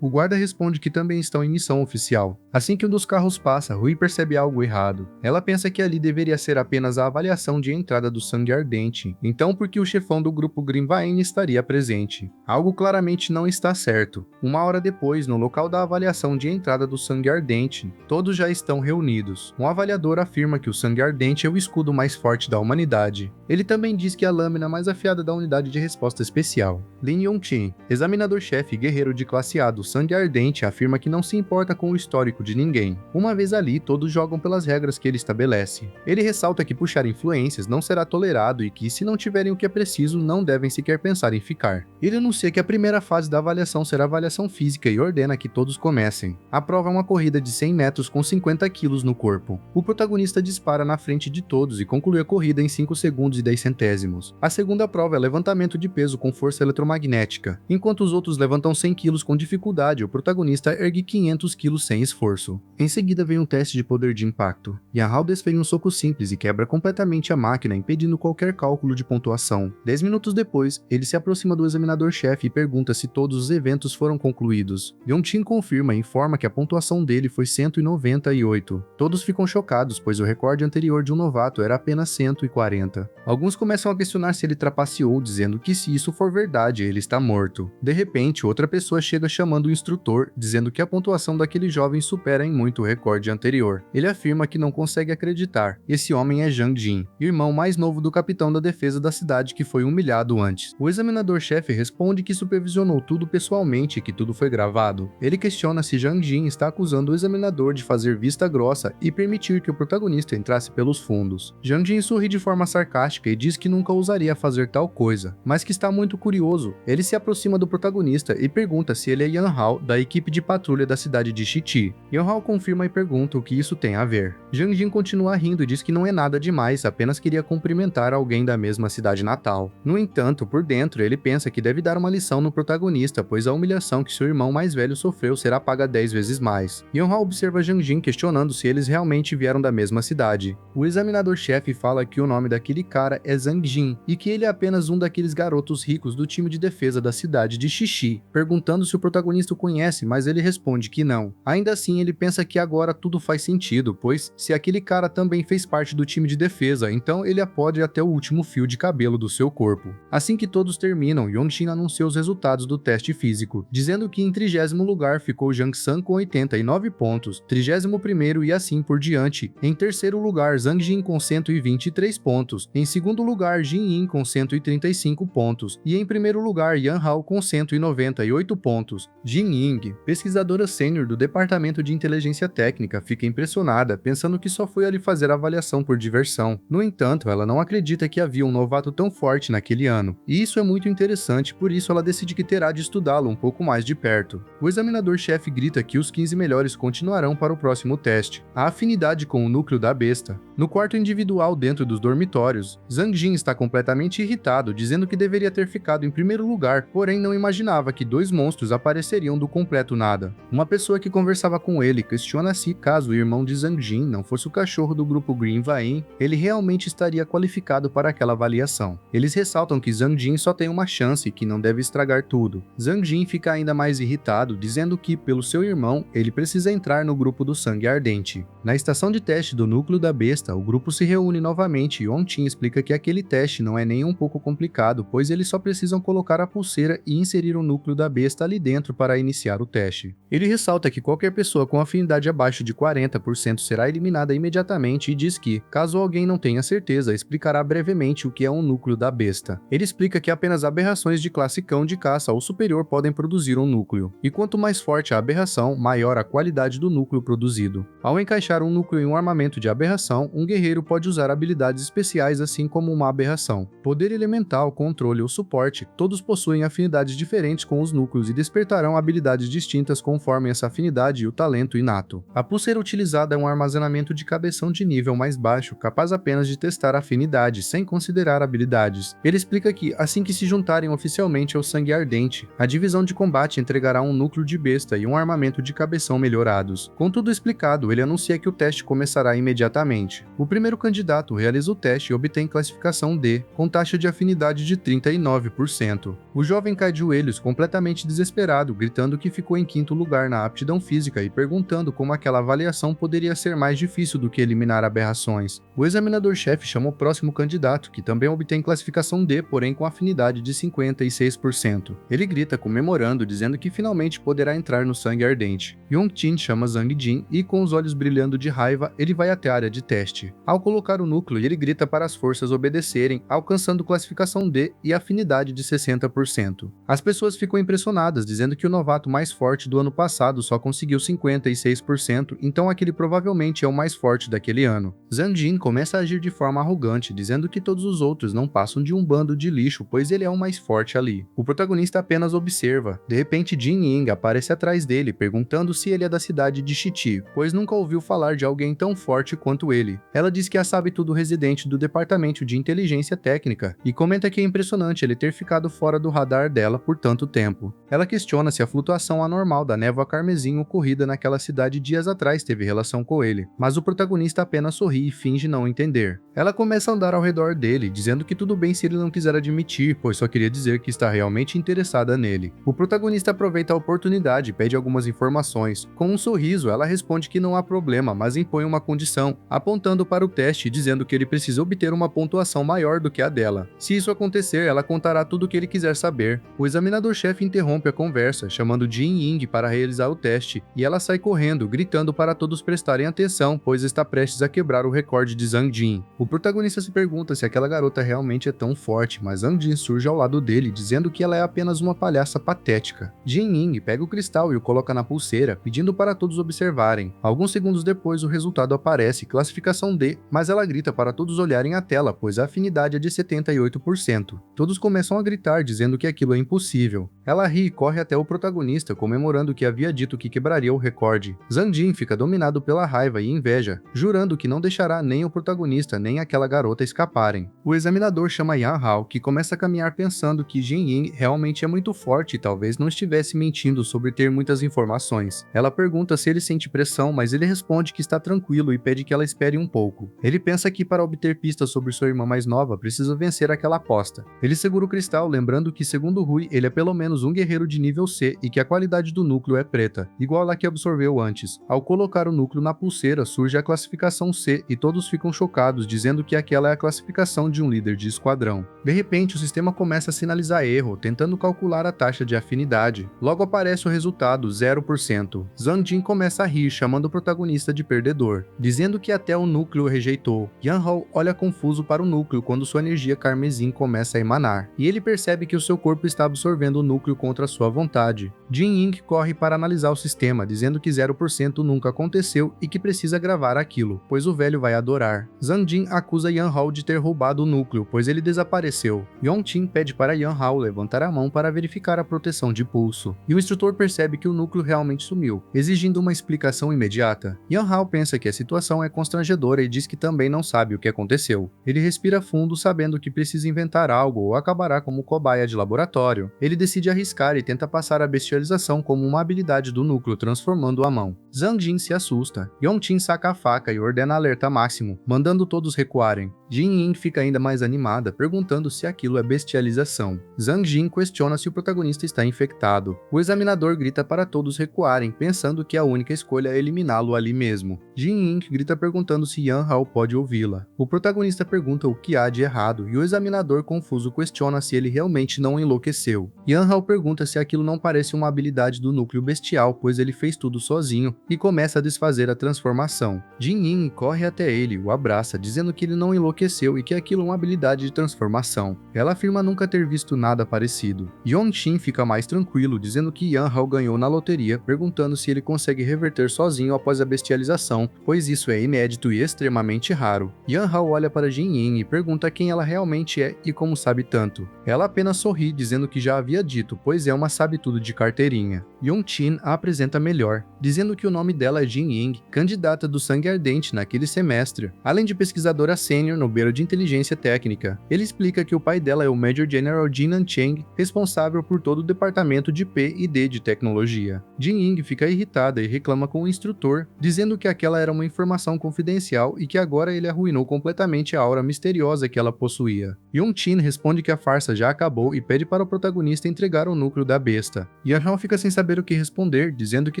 O guarda responde que também estão em missão oficial. Assim que um dos carros passa, Rui percebe algo errado. Ela pensa que ali deveria ser apenas a avaliação de entrada do sangue ardente, então por que o chefão do grupo Grimvain estaria presente? Algo claramente não está certo. Uma hora depois, no local da avaliação de entrada do sangue ardente, todos já estão reunidos. Um avaliador afirma que o sangue ardente é o escudo mais forte da humanidade. Ele também diz que é a lâmina mais afiada da unidade de resposta especial. Lin Yongqin, examinador-chefe e guerreiro de classe A do sangue ardente, afirma que não se importa com o histórico de ninguém. Uma vez ali, todos jogam pelas regras que ele estabelece. Ele ressalta que puxar influências não será tolerado e que, se não tiverem o que é preciso, não devem sequer pensar em ficar. Ele anuncia que a primeira fase da avaliação será avaliação física e ordena que todos comecem. A prova é uma corrida de 100 metros com 50 quilos no corpo. O protagonista dispara na frente de todos e conclui a corrida em 5 segundos e 10 centésimos. A segunda prova é levantamento de peso com força eletromagnética. Enquanto os outros levantam 100 quilos com dificuldade, o protagonista ergue 500 quilos sem esforço. Em seguida vem um teste de poder de impacto. Yanhao desfere um soco simples e quebra completamente a máquina, impedindo qualquer cálculo de pontuação. 10 minutos depois, ele se aproxima do examinador-chefe e pergunta se todos os eventos foram concluídos. Yongqin confirma e informa que a pontuação dele foi 198. Todos ficam chocados, pois o recorde anterior de um novato era apenas 140. Alguns começam a questionar se ele trapaceou, dizendo que se isso for verdade, ele está morto. De repente, outra pessoa chega chamando o instrutor, dizendo que a pontuação daquele jovem supera em muito o recorde anterior. Ele afirma que não consegue acreditar. Esse homem é Zhang Jin, irmão mais novo do capitão da defesa da cidade que foi humilhado antes. O examinador-chefe responde que supervisionou tudo pessoalmente e que tudo foi gravado. Ele questiona se Zhang Jin está acusando o examinador de fazer vista grossa e permitir que o protagonista entrasse pelos fundos. Zhang Jin sorri de forma sarcástica e diz que nunca ousaria fazer tal coisa, mas que está muito curioso. Ele se aproxima do protagonista e pergunta se ele é Yanhao, da equipe de patrulha da cidade de Shichi. Yanhao confirma e pergunta o que isso tem a ver. Zhang Jin continua rindo e diz que não é nada demais, apenas queria cumprimentar alguém da mesma cidade natal. No entanto, por dentro, ele pensa que deve dar uma lição no protagonista, pois a humilhação que seu irmão mais velho sofreu será paga 10 vezes mais. Yanhao observa Zhang Jin questionando se eles realmente vieram da mesma cidade. O examinador-chefe fala que o nome daquele cara é Zhang Jin e que ele é apenas um daqueles garotos ricos do time de defesa da cidade de Shichi, perguntando se o protagonista o conhece, mas ele responde que não. Ainda assim, ele pensa que agora tudo faz sentido, pois se aquele cara também fez parte do time de defesa, então ele pode até o último fio de cabelo do seu corpo. Assim que todos terminam, Yongqin anuncia os resultados do teste físico, dizendo que em 30º lugar ficou Zhang San com 89 pontos, 31º e assim por diante. Em terceiro lugar, Zhang Jin com 123 pontos, em segundo lugar, Jin Yin com 135 pontos e em primeiro lugar, Yan Hao com 198 pontos. Jin Ying, pesquisadora sênior do Departamento de Inteligência Técnica, fica impressionada, pensando que só foi ali fazer a avaliação por diversão. No entanto, ela não acredita que havia um novato tão forte naquele ano, e isso é muito interessante, por isso ela decide que terá de estudá-lo um pouco mais de perto. O examinador-chefe grita que os 15 melhores continuarão para o próximo teste, a afinidade com o núcleo da besta. No quarto individual dentro dos dormitórios, Zhang Jin está completamente irritado, dizendo que deveria ter ficado em primeiro lugar, porém não imaginava que dois monstros apareceriam do completo nada. Uma pessoa que conversava com ele questiona se, caso o irmão de Zhang Jin não fosse o cachorro do grupo Green Vain, ele realmente estaria qualificado para aquela avaliação. Eles ressaltam que Zhang Jin só tem uma chance e que não deve estragar tudo. Zhang Jin fica ainda mais irritado, dizendo que, pelo seu irmão, ele precisa entrar no grupo do Sangue Ardente. Na estação de teste do núcleo da besta, o grupo se reúne novamente e Wong Tin explica que aquele teste não é nem um pouco complicado, pois eles só precisam colocar a pulseira e inserir o núcleo da besta ali dentro para iniciar o teste. Ele ressalta que qualquer pessoa com afinidade abaixo de 40% será eliminada imediatamente e diz que, caso alguém não tenha certeza, explicará brevemente o que é um núcleo da besta. Ele explica que apenas aberrações de classe cão de caça ou superior podem produzir um núcleo, e quanto mais forte a aberração, maior a qualidade do núcleo produzido. Ao encaixar um núcleo em um armamento de aberração, um guerreiro pode usar habilidades especiais assim como uma aberração. Poder elemental, controle ou suporte, todos possuem afinidades diferentes com os núcleos e despertarão habilidades distintas conforme essa afinidade e o talento inato. A pulseira utilizada é um armazenamento de cabeção de nível mais baixo, capaz apenas de testar a afinidade, sem considerar habilidades. Ele explica que, assim que se juntarem oficialmente ao Sangue Ardente, a divisão de combate entregará um núcleo de besta e um armamento de cabeção melhorados. Com tudo explicado, ele anuncia que o teste começará imediatamente. O primeiro candidato realiza o teste e obtém classificação D, com taxa de afinidade de 39%. O jovem cai de joelhos completamente desesperado, gritando que ficou em quinto lugar na aptidão física e perguntando como aquela avaliação poderia ser mais difícil do que eliminar aberrações. O examinador-chefe chama o próximo candidato, que também obtém classificação D, porém com afinidade de 56%. Ele grita comemorando, dizendo que finalmente poderá entrar no Sangue Ardente. Yong Tin chama Zhang Jin e, com os olhos brilhando de raiva, ele vai até a área de teste. Ao colocar o núcleo, ele grita para as forças obedecerem, alcançando classificação D e afinidade de 60%. As pessoas ficam impressionadas, dizendo que o novato mais forte do ano passado só conseguiu 56%, então aquele provavelmente é o mais forte daquele ano. Zhang Jin começa a agir de forma arrogante, dizendo que todos os outros não passam de um bando de lixo, pois ele é o mais forte ali. O protagonista apenas observa. De repente, Jin Ying aparece atrás dele, perguntando se ele é da cidade de Shiti, pois nunca ouviu falar de alguém tão forte quanto ele. Ela diz que a sabe tudo residente do Departamento de Inteligência Técnica, e comenta que é impressionante ele ter ficado fora do radar dela por tanto tempo. Ela questiona se a flutuação anormal da névoa carmesim ocorrida naquela cidade dias atrás teve relação com ele, mas o protagonista apenas sorri e finge não entender. Ela começa a andar ao redor dele, dizendo que tudo bem se ele não quiser admitir, pois só queria dizer que está realmente interessada nele. O protagonista aproveita a oportunidade e pede algumas informações. Com um sorriso, ela responde que não há problema, mas impõe uma condição, apontando para o teste e dizendo que ele precisa obter uma pontuação maior do que a dela. Se isso acontecer, ela contará tudo o que ele quiser saber. O examinador-chefe interrompe a conversa, chamando Jin Ying para realizar o teste, e ela sai correndo, gritando para todos prestarem atenção, pois está prestes a quebrar o recorde de Zhang Jin. O protagonista se pergunta se aquela garota realmente é tão forte, mas Zhang Jin surge ao lado dele, dizendo que ela é apenas uma palhaça patética. Jin Ying pega o cristal e o coloca na pulseira, pedindo para todos observarem. Alguns segundos depois, o resultado aparece, classificação D, mas ela grita para todos olharem a tela, pois a afinidade é de 78%. Todos começam a gritar, dizendo que aquilo é impossível. Ela ri e corre até o protagonista, comemorando que havia dito que quebraria o recorde. Zhang Jin fica dominado pela raiva e inveja, jurando que não deixará nem o protagonista nem aquela garota escaparem. O examinador chama Yan Hao, que começa a caminhar pensando que Jin Ying realmente é muito forte e talvez não estivesse mentindo sobre ter muitas informações. Ela pergunta se ele sente pressão, mas ele responde que está tranquilo e pede que ela espere um pouco. Ele pensa que para obter pistas sobre sua irmã mais nova, precisa vencer aquela aposta. Ele segura o cristal, lembrando que, segundo Rui, ele é pelo menos um guerreiro de nível C e que a qualidade do núcleo é preta, igual a que absorveu antes. Ao colocar o núcleo na pulseira, surge a classificação C e todos ficam chocados, dizendo que aquela é a classificação de um líder de esquadrão. De repente, o sistema começa a sinalizar erro, tentando calcular a taxa de afinidade. Logo aparece o resultado, 0%. Zhang Jin começa a rir, chamando o protagonista de perdedor, dizendo que até o núcleo rejeitou. Yan Hao olha confuso para o núcleo quando sua energia carmesim começa a emanar, e ele percebe que o seu corpo está absorvendo o núcleo contra sua vontade. Jin Ying corre para analisar o sistema, dizendo que 0% nunca aconteceu e que precisa gravar aquilo, pois o velho vai adorar. Zhang Jin acusa Yan Hao de ter roubado o núcleo, pois ele desapareceu. Yong Qin pede para Yan Hao levantar a mão para verificar a proteção de pulso, e o instrutor percebe que o núcleo realmente sumiu, exigindo uma explicação imediata. Yan Hao pensa que a situação é constrangedora e diz que também não sabe o que aconteceu. Ele respira fundo, sabendo que precisa inventar algo ou acabará como cobaia de laboratório. Ele decide arriscar e tenta passar a bestialização como uma habilidade do núcleo, transformando a mão. Zhang Jin se assusta. Yong Qin saca a faca e ordena alerta máximo, mandando todos recuarem. Jin Ying fica ainda mais animada, perguntando se aquilo é bestialização. Zhang Jin questiona se o protagonista está infectado. O examinador grita para todos recuarem, pensando que a única escolha é eliminá-lo ali mesmo. Jin Ying grita perguntando se Yan Hao pode ouvi-la. O protagonista pergunta o que há de errado e o examinador confuso questiona se ele realmente não enlouqueceu. Yan Hao pergunta se aquilo não parece uma habilidade do núcleo bestial, pois ele fez tudo sozinho, e começa a desfazer a transformação. Jin Ying corre até ele, o abraça, dizendo que ele não enlouqueceu e que aquilo é uma habilidade de transformação. Ela afirma nunca ter visto nada parecido. Yong Qin fica mais tranquilo, dizendo que Yan Hao ganhou na loteria, perguntando se ele consegue reverter sozinho após a bestialização, pois isso é inédito e extremamente raro. Yan Hao olha para Jin Ying e pergunta quem ela realmente é e como sabe tanto. Ela apenas sorri, dizendo que já havia dito, pois é uma sabe-tudo de carteirinha. Yong Qin a apresenta melhor, dizendo que o nome dela é Jin Ying, candidata do Sangue Ardente naquele semestre, além de pesquisadora sênior no Bureau de Inteligência Técnica. Ele explica que o pai dela é o Major General Jin Nancheng, responsável por todo o departamento de P&D de tecnologia. Jin Ying fica irritada e reclama com o instrutor, dizendo que aquela era uma informação confidencial e que agora ele arruinou completamente a aura misteriosa que ela possuía. Yong Qin responde que a farsa já acabou e pede para o protagonista entregar o núcleo da besta. Yan Hao fica sem saber o que responder, dizendo que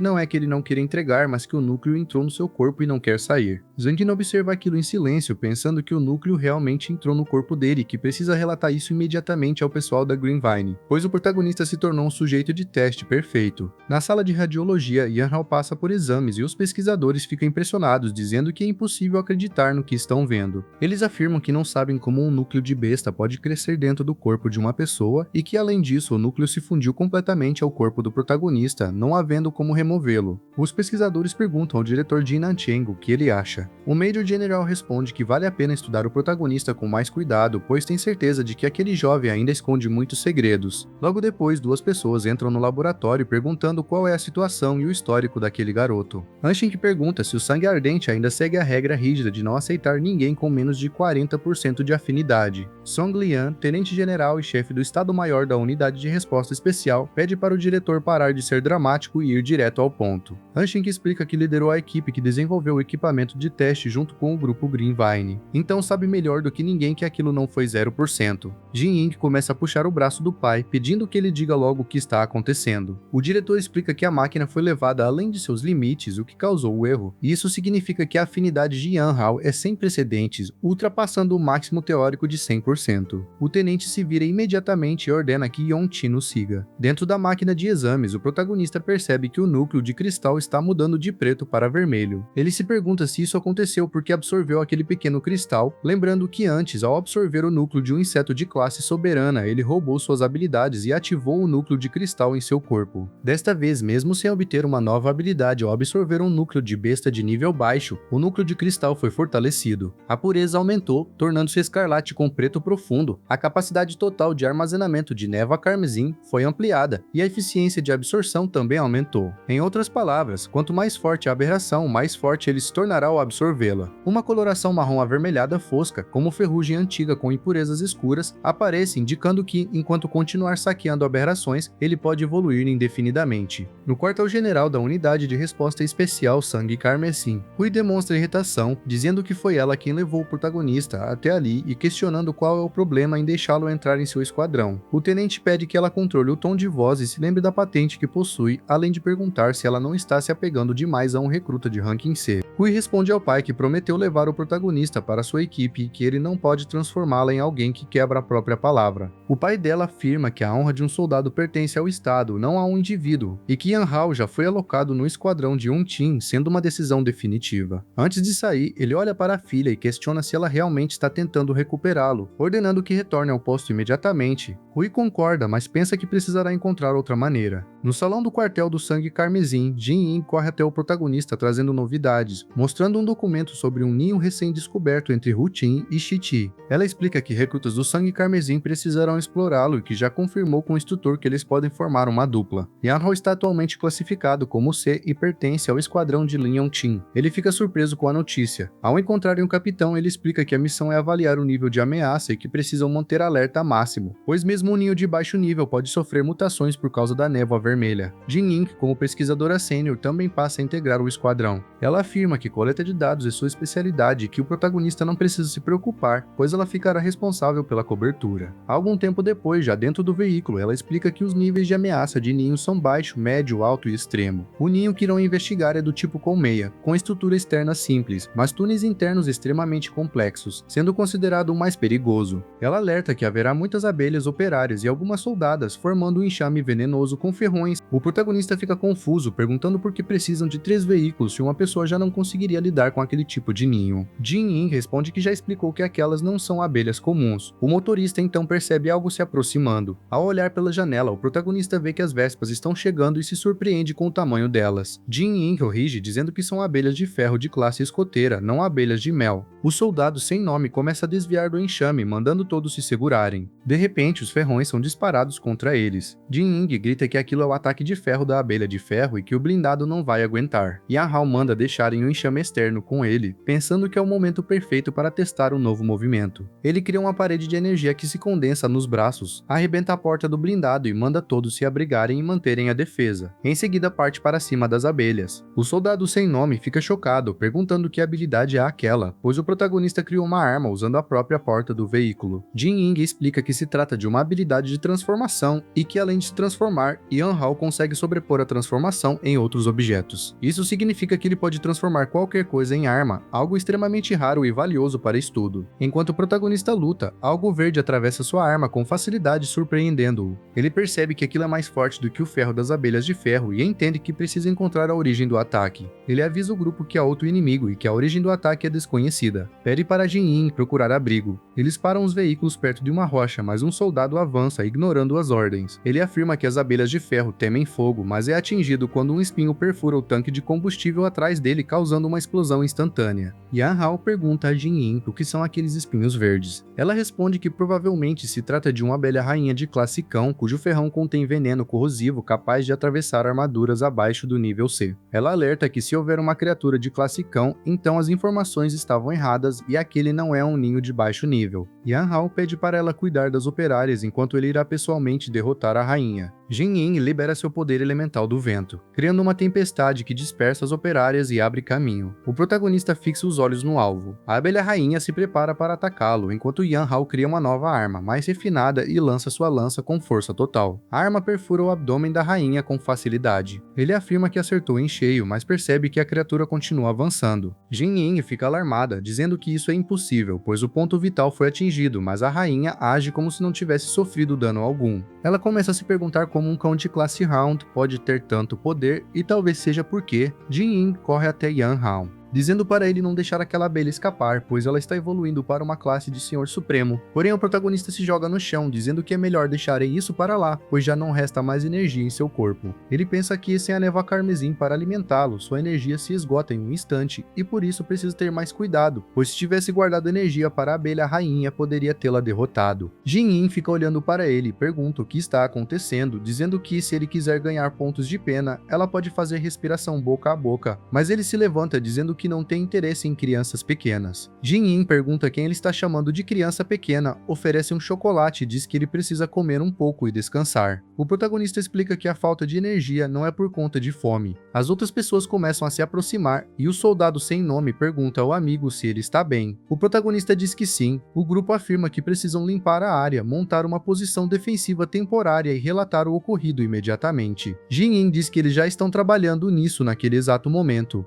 não é que ele não queira entregar, mas que o núcleo entrou no seu corpo e não quer sair. Zhang Jin observa aquilo em silêncio, pensando que o núcleo realmente entrou no corpo dele e que precisa relatar isso imediatamente ao pessoal da Greenvine, pois o protagonista se tornou um sujeito de teste perfeito. Na sala de radiologia, Yan Hao passa por exames e os pesquisadores ficam impressionados, dizendo que é impossível acreditar no que estão vendo. Eles afirmam que não sabem como um núcleo de besta pode crescer dentro do corpo de uma pessoa e que, além disso, o núcleo se fundiu completamente ao corpo do protagonista, não havendo como removê-lo. Os pesquisadores perguntam ao diretor Jin Nancheng o que ele acha. O Major General responde que vale a pena estudar o protagonista com mais cuidado, pois tem certeza de que aquele jovem ainda esconde muitos segredos. Logo depois, duas pessoas entram no laboratório perguntando qual é a situação e o histórico daquele garoto. Anshin pergunta se o Sangue Ardente ainda segue a regra rígida de não aceitar ninguém com menos de 40% de afinidade. Song Lian, tenente-general e chefe do Estado-Maior da Unidade de Resposta Especial, pede para o diretor parar de ser dramático e ir direto ao ponto. Anshin explica que liderou a equipe que desenvolveu o equipamento de teste junto com o grupo Greenvine, então sabe melhor do que ninguém que aquilo não foi 0%. Jin Ying começa a puxar o braço do pai, pedindo que ele diga logo o que está acontecendo. O diretor explica que a máquina foi levada além de seus limites, o que causou o erro, e isso significa que a afinidade de Yan Hao é sem precedentes, ultrapassando o máximo teórico de 100%. O tenente se vira imediatamente e ordena que Yong Qin o siga. Dentro da máquina de exames, o protagonista percebe que o núcleo de cristal está mudando de preto para vermelho. Ele se pergunta se isso aconteceu porque absorveu aquele pequeno cristal, lembrando que antes, ao absorver o núcleo de um inseto de classe soberana, ele roubou suas habilidades e ativou o núcleo de cristal em seu corpo. Desta vez, mesmo sem obter uma nova habilidade ao absorver um núcleo de besta de nível baixo, o núcleo de cristal foi fortalecido. A pureza aumentou, tornando-se escarlate com preto profundo. A capacidade total de armazenamento de névoa carmesim foi ampliada e a eficiência de absorção também aumentou. Em outras palavras, quanto mais forte a aberração, mais forte ele se tornará ao absorvê-la. Uma coloração marrom avermelhada fosca, como ferrugem antiga com impurezas escuras, aparece indicando que, enquanto continuar saqueando aberrações, ele pode evoluir indefinidamente. No quartel-general da Unidade de Resposta Especial Sangue Carmesim, Rui demonstra irritação, dizendo que foi ela quem levou o protagonista até ali e questionando qual é o problema em deixá-lo entrar em seu esquadrão. O tenente pede que ela controle o tom de voz e se lembre da patente que possui, além de perguntar se ela não está se apegando demais a um recruta de ranking C. Rui responde ao pai que prometeu levar o protagonista para sua equipe e que ele não pode transformá-la em alguém que quebra a própria palavra. O pai dela afirma que a honra de um soldado pertence ao Estado, não a um indivíduo, e que Yan Hao já foi alocado no esquadrão de Yong Qin, sendo uma decisão definitiva. Antes de sair, ele olha para a filha e questiona se ela realmente está tentando recuperá-lo, ordenando que retorne ao posto imediatamente. Rui concorda, mas pensa que precisará encontrar outra maneira. No salão do quartel do Sangue Carmesim, Jin Yin corre até o protagonista trazendo novidades, mostrando um documento sobre um ninho recém-descoberto entre Hu Tin e Shi Ti. Ela explica que recrutas do Sangue Carmesim precisarão explorá-lo e que já confirmou com o instrutor que eles podem formar uma dupla. Yan Hao está atualmente classificado como C e pertence ao esquadrão de Lin Yongqing. Ele fica surpreso com a notícia. Ao encontrarem o capitão, ele explica que a missão é avaliar o nível de ameaça e que precisam manter alerta máximo, pois mesmo um ninho de baixo nível pode sofrer mutações por causa da névoa vermelha. Jin Yin, como pesquisadora sênior, também passa a integrar o esquadrão. Ela afirma que coleta de dados é sua especialidade e que o protagonista não precisa se preocupar, pois ela ficará responsável pela cobertura. Algum tempo depois, já dentro do veículo, ela explica que os níveis de ameaça de ninhos são baixo, médio, alto e extremo. O ninho que irão investigar é do tipo colmeia, com estrutura externa simples, mas túneis internos extremamente complexos, sendo considerado o mais perigoso. Ela alerta que haverá muitas abelhas operárias e algumas soldadas, formando um enxame venenoso com ferrões. O protagonista fica confuso, perguntando por que precisam de 3 veículos se uma pessoa já não conseguiria lidar com aquele tipo de ninho. Jin Yin responde que já explicou que aquelas não são abelhas comuns. O motorista então percebe algo se aproximando. Ao olhar pela janela, o protagonista vê que as vespas estão chegando e se surpreende com o tamanho delas. Jin Yin corrige dizendo que são abelhas de ferro de classe escoteira, não abelhas de mel. O soldado sem nome começa a desviar do enxame, mandando todos se segurarem. De repente, os ferrões são disparados contra eles. Jin Yin grita que aquilo é o ataque de ferro da abelha de ferro e que o blindado não vai aguentar. Yan Hao manda deixarem o enxame externo com ele, pensando que é o momento perfeito para testar um novo movimento. Ele cria uma parede de energia que se condensa nos braços, arrebenta a porta do blindado e manda todos se abrigarem e manterem a defesa. Em seguida parte para cima das abelhas. O soldado sem nome fica chocado, perguntando que habilidade é aquela, pois o protagonista criou uma arma usando a própria porta do veículo. Jin Yin explica que se trata de uma habilidade de transformação e que além de se transformar, Yan Hao consegue sobrepor a transformação em outros objetos. Isso significa que ele pode transformar qualquer coisa em arma, algo extremamente raro e valioso para estudo. Enquanto o protagonista luta, algo verde atravessa sua arma com facilidade, surpreendendo-o. Ele percebe que aquilo é mais forte do que o ferro das abelhas de ferro e entende que precisa encontrar a origem do ataque. Ele avisa o grupo que há outro inimigo e que a origem do ataque é desconhecida. Pede para Jin Yin procurar abrigo. Eles param os veículos perto de uma rocha, mas um soldado avança, ignorando as ordens. Ele afirma que as abelhas de ferro temem fogo, mas é atingido quando um espinho perfura o tanque de combustível atrás dele, causando uma explosão instantânea. Yan Hao pergunta a Jin Yin o que são aqueles espinhos verdes. Ela responde que provavelmente se trata de uma abelha rainha de classe cão, cujo ferrão contém veneno corrosivo capaz de atravessar armaduras abaixo do nível C. Ela alerta que se houver uma criatura de classe cão, então as informações estavam erradas e aquele não é um ninho de baixo nível. Yan Hao pede para ela cuidar das operárias enquanto ele irá pessoalmente derrotar a rainha. Jin Yin libera seu poder elemental do vento, criando uma tempestade que dispersa as operárias e abre caminho. O protagonista fixa os olhos no alvo. A abelha rainha se prepara para atacá-lo, enquanto Yan Hao cria uma nova arma, mais refinada, e lança sua lança com força total. A arma perfura o abdômen da rainha com facilidade. Ele afirma que acertou em cheio, mas percebe que a criatura continua avançando. Jin Yin fica alarmada, dizendo que isso é impossível, pois o ponto vital foi atingido, mas a rainha age como se não tivesse sofrido dano algum. Ela começa a se perguntar como um cão de classe Hound pode ter tanto poder e talvez seja porque Jin Yin corre até Yan Hao, dizendo para ele não deixar aquela abelha escapar, pois ela está evoluindo para uma classe de Senhor Supremo. Porém, o protagonista se joga no chão, dizendo que é melhor deixarem isso para lá, pois já não resta mais energia em seu corpo. Ele pensa que sem a névoa carmesim para alimentá-lo, sua energia se esgota em um instante, e por isso precisa ter mais cuidado, pois se tivesse guardado energia para a abelha rainha, poderia tê-la derrotado. Jin Yin fica olhando para ele e pergunta o que está acontecendo, dizendo que se ele quiser ganhar pontos de pena, ela pode fazer respiração boca a boca, mas ele se levanta dizendo que não tem interesse em crianças pequenas. Jin Yin pergunta quem ele está chamando de criança pequena, oferece um chocolate e diz que ele precisa comer um pouco e descansar. O protagonista explica que a falta de energia não é por conta de fome. As outras pessoas começam a se aproximar e o soldado sem nome pergunta ao amigo se ele está bem. O protagonista diz que sim. O grupo afirma que precisam limpar a área, montar uma posição defensiva temporária e relatar o ocorrido imediatamente. Jin Yin diz que eles já estão trabalhando nisso naquele exato momento.